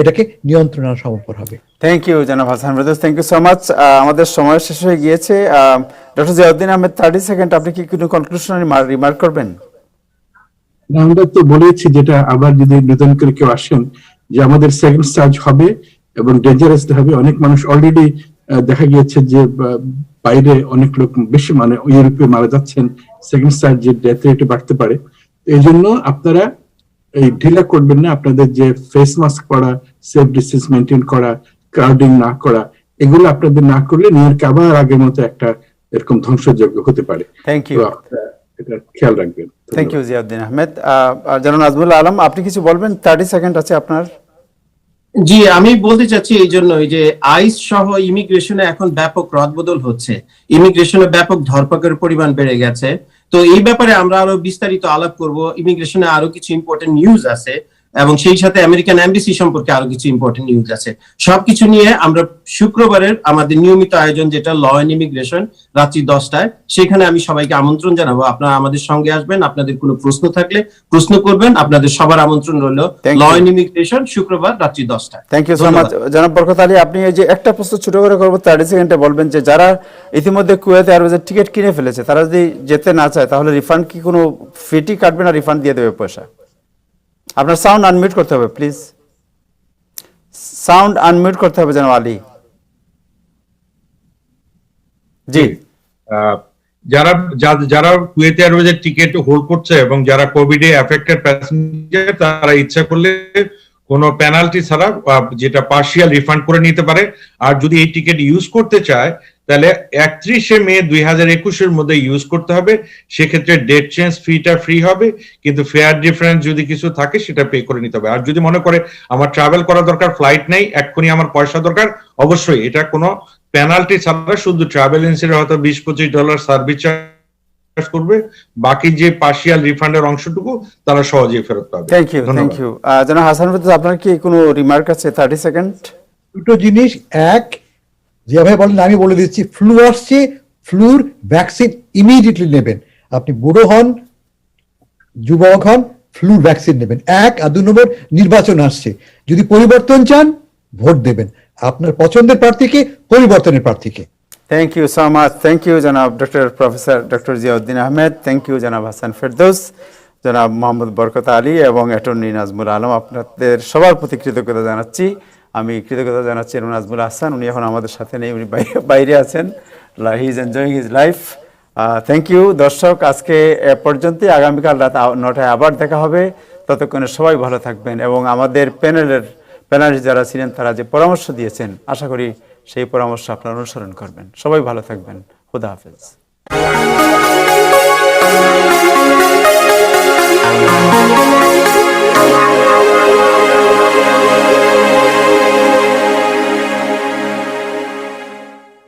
এটাকে নিয়ন্ত্রণ আনা সম্ভব হবে।
থ্যাংক ইউ জনাব Hasan Ferdous, thank you so much. আমাদের সময় শেষ হয়ে গিয়েছে। ডক্টর জিয়াউদ্দিন আহমেদ, 30 সেকেন্ড, আপনি কি কোনো কনক্লুশনারি রিমার্ক করবেন?
আমরা তো বলেছি, যেটা আবার যদি নতুন করে কেউ আসেন, যে আমাদের সেকেন্ড সার্জ হবে এবং ডেঞ্জারাস হবে। অনেক মানুষ অলরেডি দেখা গিয়েছে যে বাইরে অনেক লোক বেশি, মানে ইউরোপে মারা যাচ্ছেন, সেকেন্ড সার্জের ডেথ রেট বাড়তে পারে। এই জন্য আপনারা এই ঢিলা করবেন না, আপনাদের যে ফেস মাস্ক পরা, সেফ ডিস্টেন্স মেনটেন করা, ক্রাউডিং না করা, এগুলো আপনাদের না করলে নিউ ইয়র্ক আবার আগের মতো একটা এরকম ধ্বংসযজ্ঞ হতে পারে।
থ্যাংক ইউ,
এটা খেয়াল রাখবেন।
Thank you Ziauddin Ahmed. জনাব নাজমুল আলম, আপনি কিছু বলবেন? 30 সেকেন্ড আছে আপনার।
জি, আমি বলতে চাচ্ছি এই জন্যই যে আইস সহ ইমিগ্রেশনে এখন ব্যাপক রদবদল হচ্ছে, ইমিগ্রেশনে ব্যাপক ধরপাকড়ের পরিমাণ বেড়ে গেছে। তো এই ব্যাপারে আমরা আরো বিস্তারিত আলাপ করব। ইমিগ্রেশনে আরো কিছু ইম্পর্টেন্ট নিউজ আছে, এবং সেই সাথে আমেরিকান এমবাসি সম্পর্কে আরো কিছু ইম্পর্টেন্ট নিউজ আছে। সবকিছু নিয়ে আমরা শুক্রবারের আমাদের নিয়মিত আয়োজন, যেটা ল এন্ড ইমিগ্রেশন, রাত্রি 10টায়, সেখানে আমি সবাইকে আমন্ত্রণ জানাবো। আপনারা আমাদের সঙ্গে আসবেন, আপনাদের কোনো প্রশ্ন থাকলে প্রশ্ন করবেন। আপনাদের সবার আমন্ত্রণ রইল ল এন্ড ইমিগ্রেশন, শুক্রবার রাত্রি 10টায়।
Thank you so much. জনাব বরকত আলী, আপনি এই যে একটা প্রশ্ন ছোট করে করবো, 30 সেকেন্ডে বলবেন যে যারা ইতিমধ্যে কুয়েত এয়ারওয়েজের টিকিট কিনে ফেলেছে, তারা যদি যেতে না চায় তাহলে রিফান্ড কি কোনো ফিটি কাটবে না, রিফান্ড দিয়ে দেবে পয়সা? আপনার সাউন্ড আনমিউট করতে হবে প্লিজ, সাউন্ড আনমিউট করতে হবে জনাব আলী। জি,
যারা কুয়েত এয়ারওয়েজের টিকিট হোল্ড করছে এবং যারা কোভিডে এফেক্টেড প্যাসেঞ্জার, তারা ইচ্ছা করলে কোনো পেনাল্টি ছাড়া যেটা পার্শিয়াল রিফান্ড করে নিতে পারে। আর যদি এই টিকিট ইউজ করতে চায় তাহলে 31শে মে 2021-এর মধ্যে ইউজ করতে হবে। সেক্ষেত্রে ডেট চেঞ্জ ফিটা ফ্রি হবে, কিন্তু ফেয়ার ডিফারেন্স যদি কিছু থাকে সেটা পে করে নিতে হবে। আর যদি মনে করে আমার ট্রাভেল করা দরকার, ফ্লাইট নেই, এক্ষুনি আমার পয়সা দরকার, অবশ্যই এটা কোনো পেনাল্টি ছাড়া শুধু ট্রাভেল এজেন্সির হয়তো $20-25 সার্ভিস চার্জ করবে, বাকি যে পার্শিয়াল রিফান্ডের অংশটুকু তারা সহজেই ফেরত পাবে।
Thank you, thank you. জনাব হাসান ফেরদৌস, আপনার কি কোনো রিমার্ক আছে? 30 সেকেন্ড।
দুটো জিনিস, এক, যেভাবে বলেন আমি বলে দিচ্ছি, ফ্লু আসছে, ফ্লুর ভ্যাকসিন ইমিডিয়েটলি নেবেন। আপনি বুড়ো হন, যুবক হন, ফ্লুর ভ্যাকসিন নেবেন, এক। আর 2 নম্বর, নির্বাচন আসছে, যদি পরিবর্তন চান ভোট দেবেন আপনার পছন্দের প্রার্থীকে, পরিবর্তনের প্রার্থীকে।
Thank you so much. Thank you জনাব professor doctor Ziauddin Ahmed, thank you জনাব হাসান ফেরদৌস, জনাব মোহাম্মদ বরকত আলী এবং অ্যাটর্নি নাজমুল আলম। আপনাদের সবার প্রতি কৃতজ্ঞতা জানাচ্ছি। আমি কৃতজ্ঞতা জানাচ্ছি নাজমুল হাসান, উনি এখন আমাদের সাথে নেই, উনি বাইরে আছেন, he is enjoying his life. Thank you. দর্শক, আজকে এ পর্যন্তই। আগামীকাল রাত 9টায় আবার দেখা হবে। ততক্ষণে সবাই ভালো থাকবেন, এবং আমাদের প্যানেলিস্ট যারা ছিলেন তারা যে পরামর্শ দিয়েছেন, আশা করি সেই পরামর্শ আপনারা অনুসরণ করবেন। সবাই ভালো থাকবেন। খুদা হাফেজ।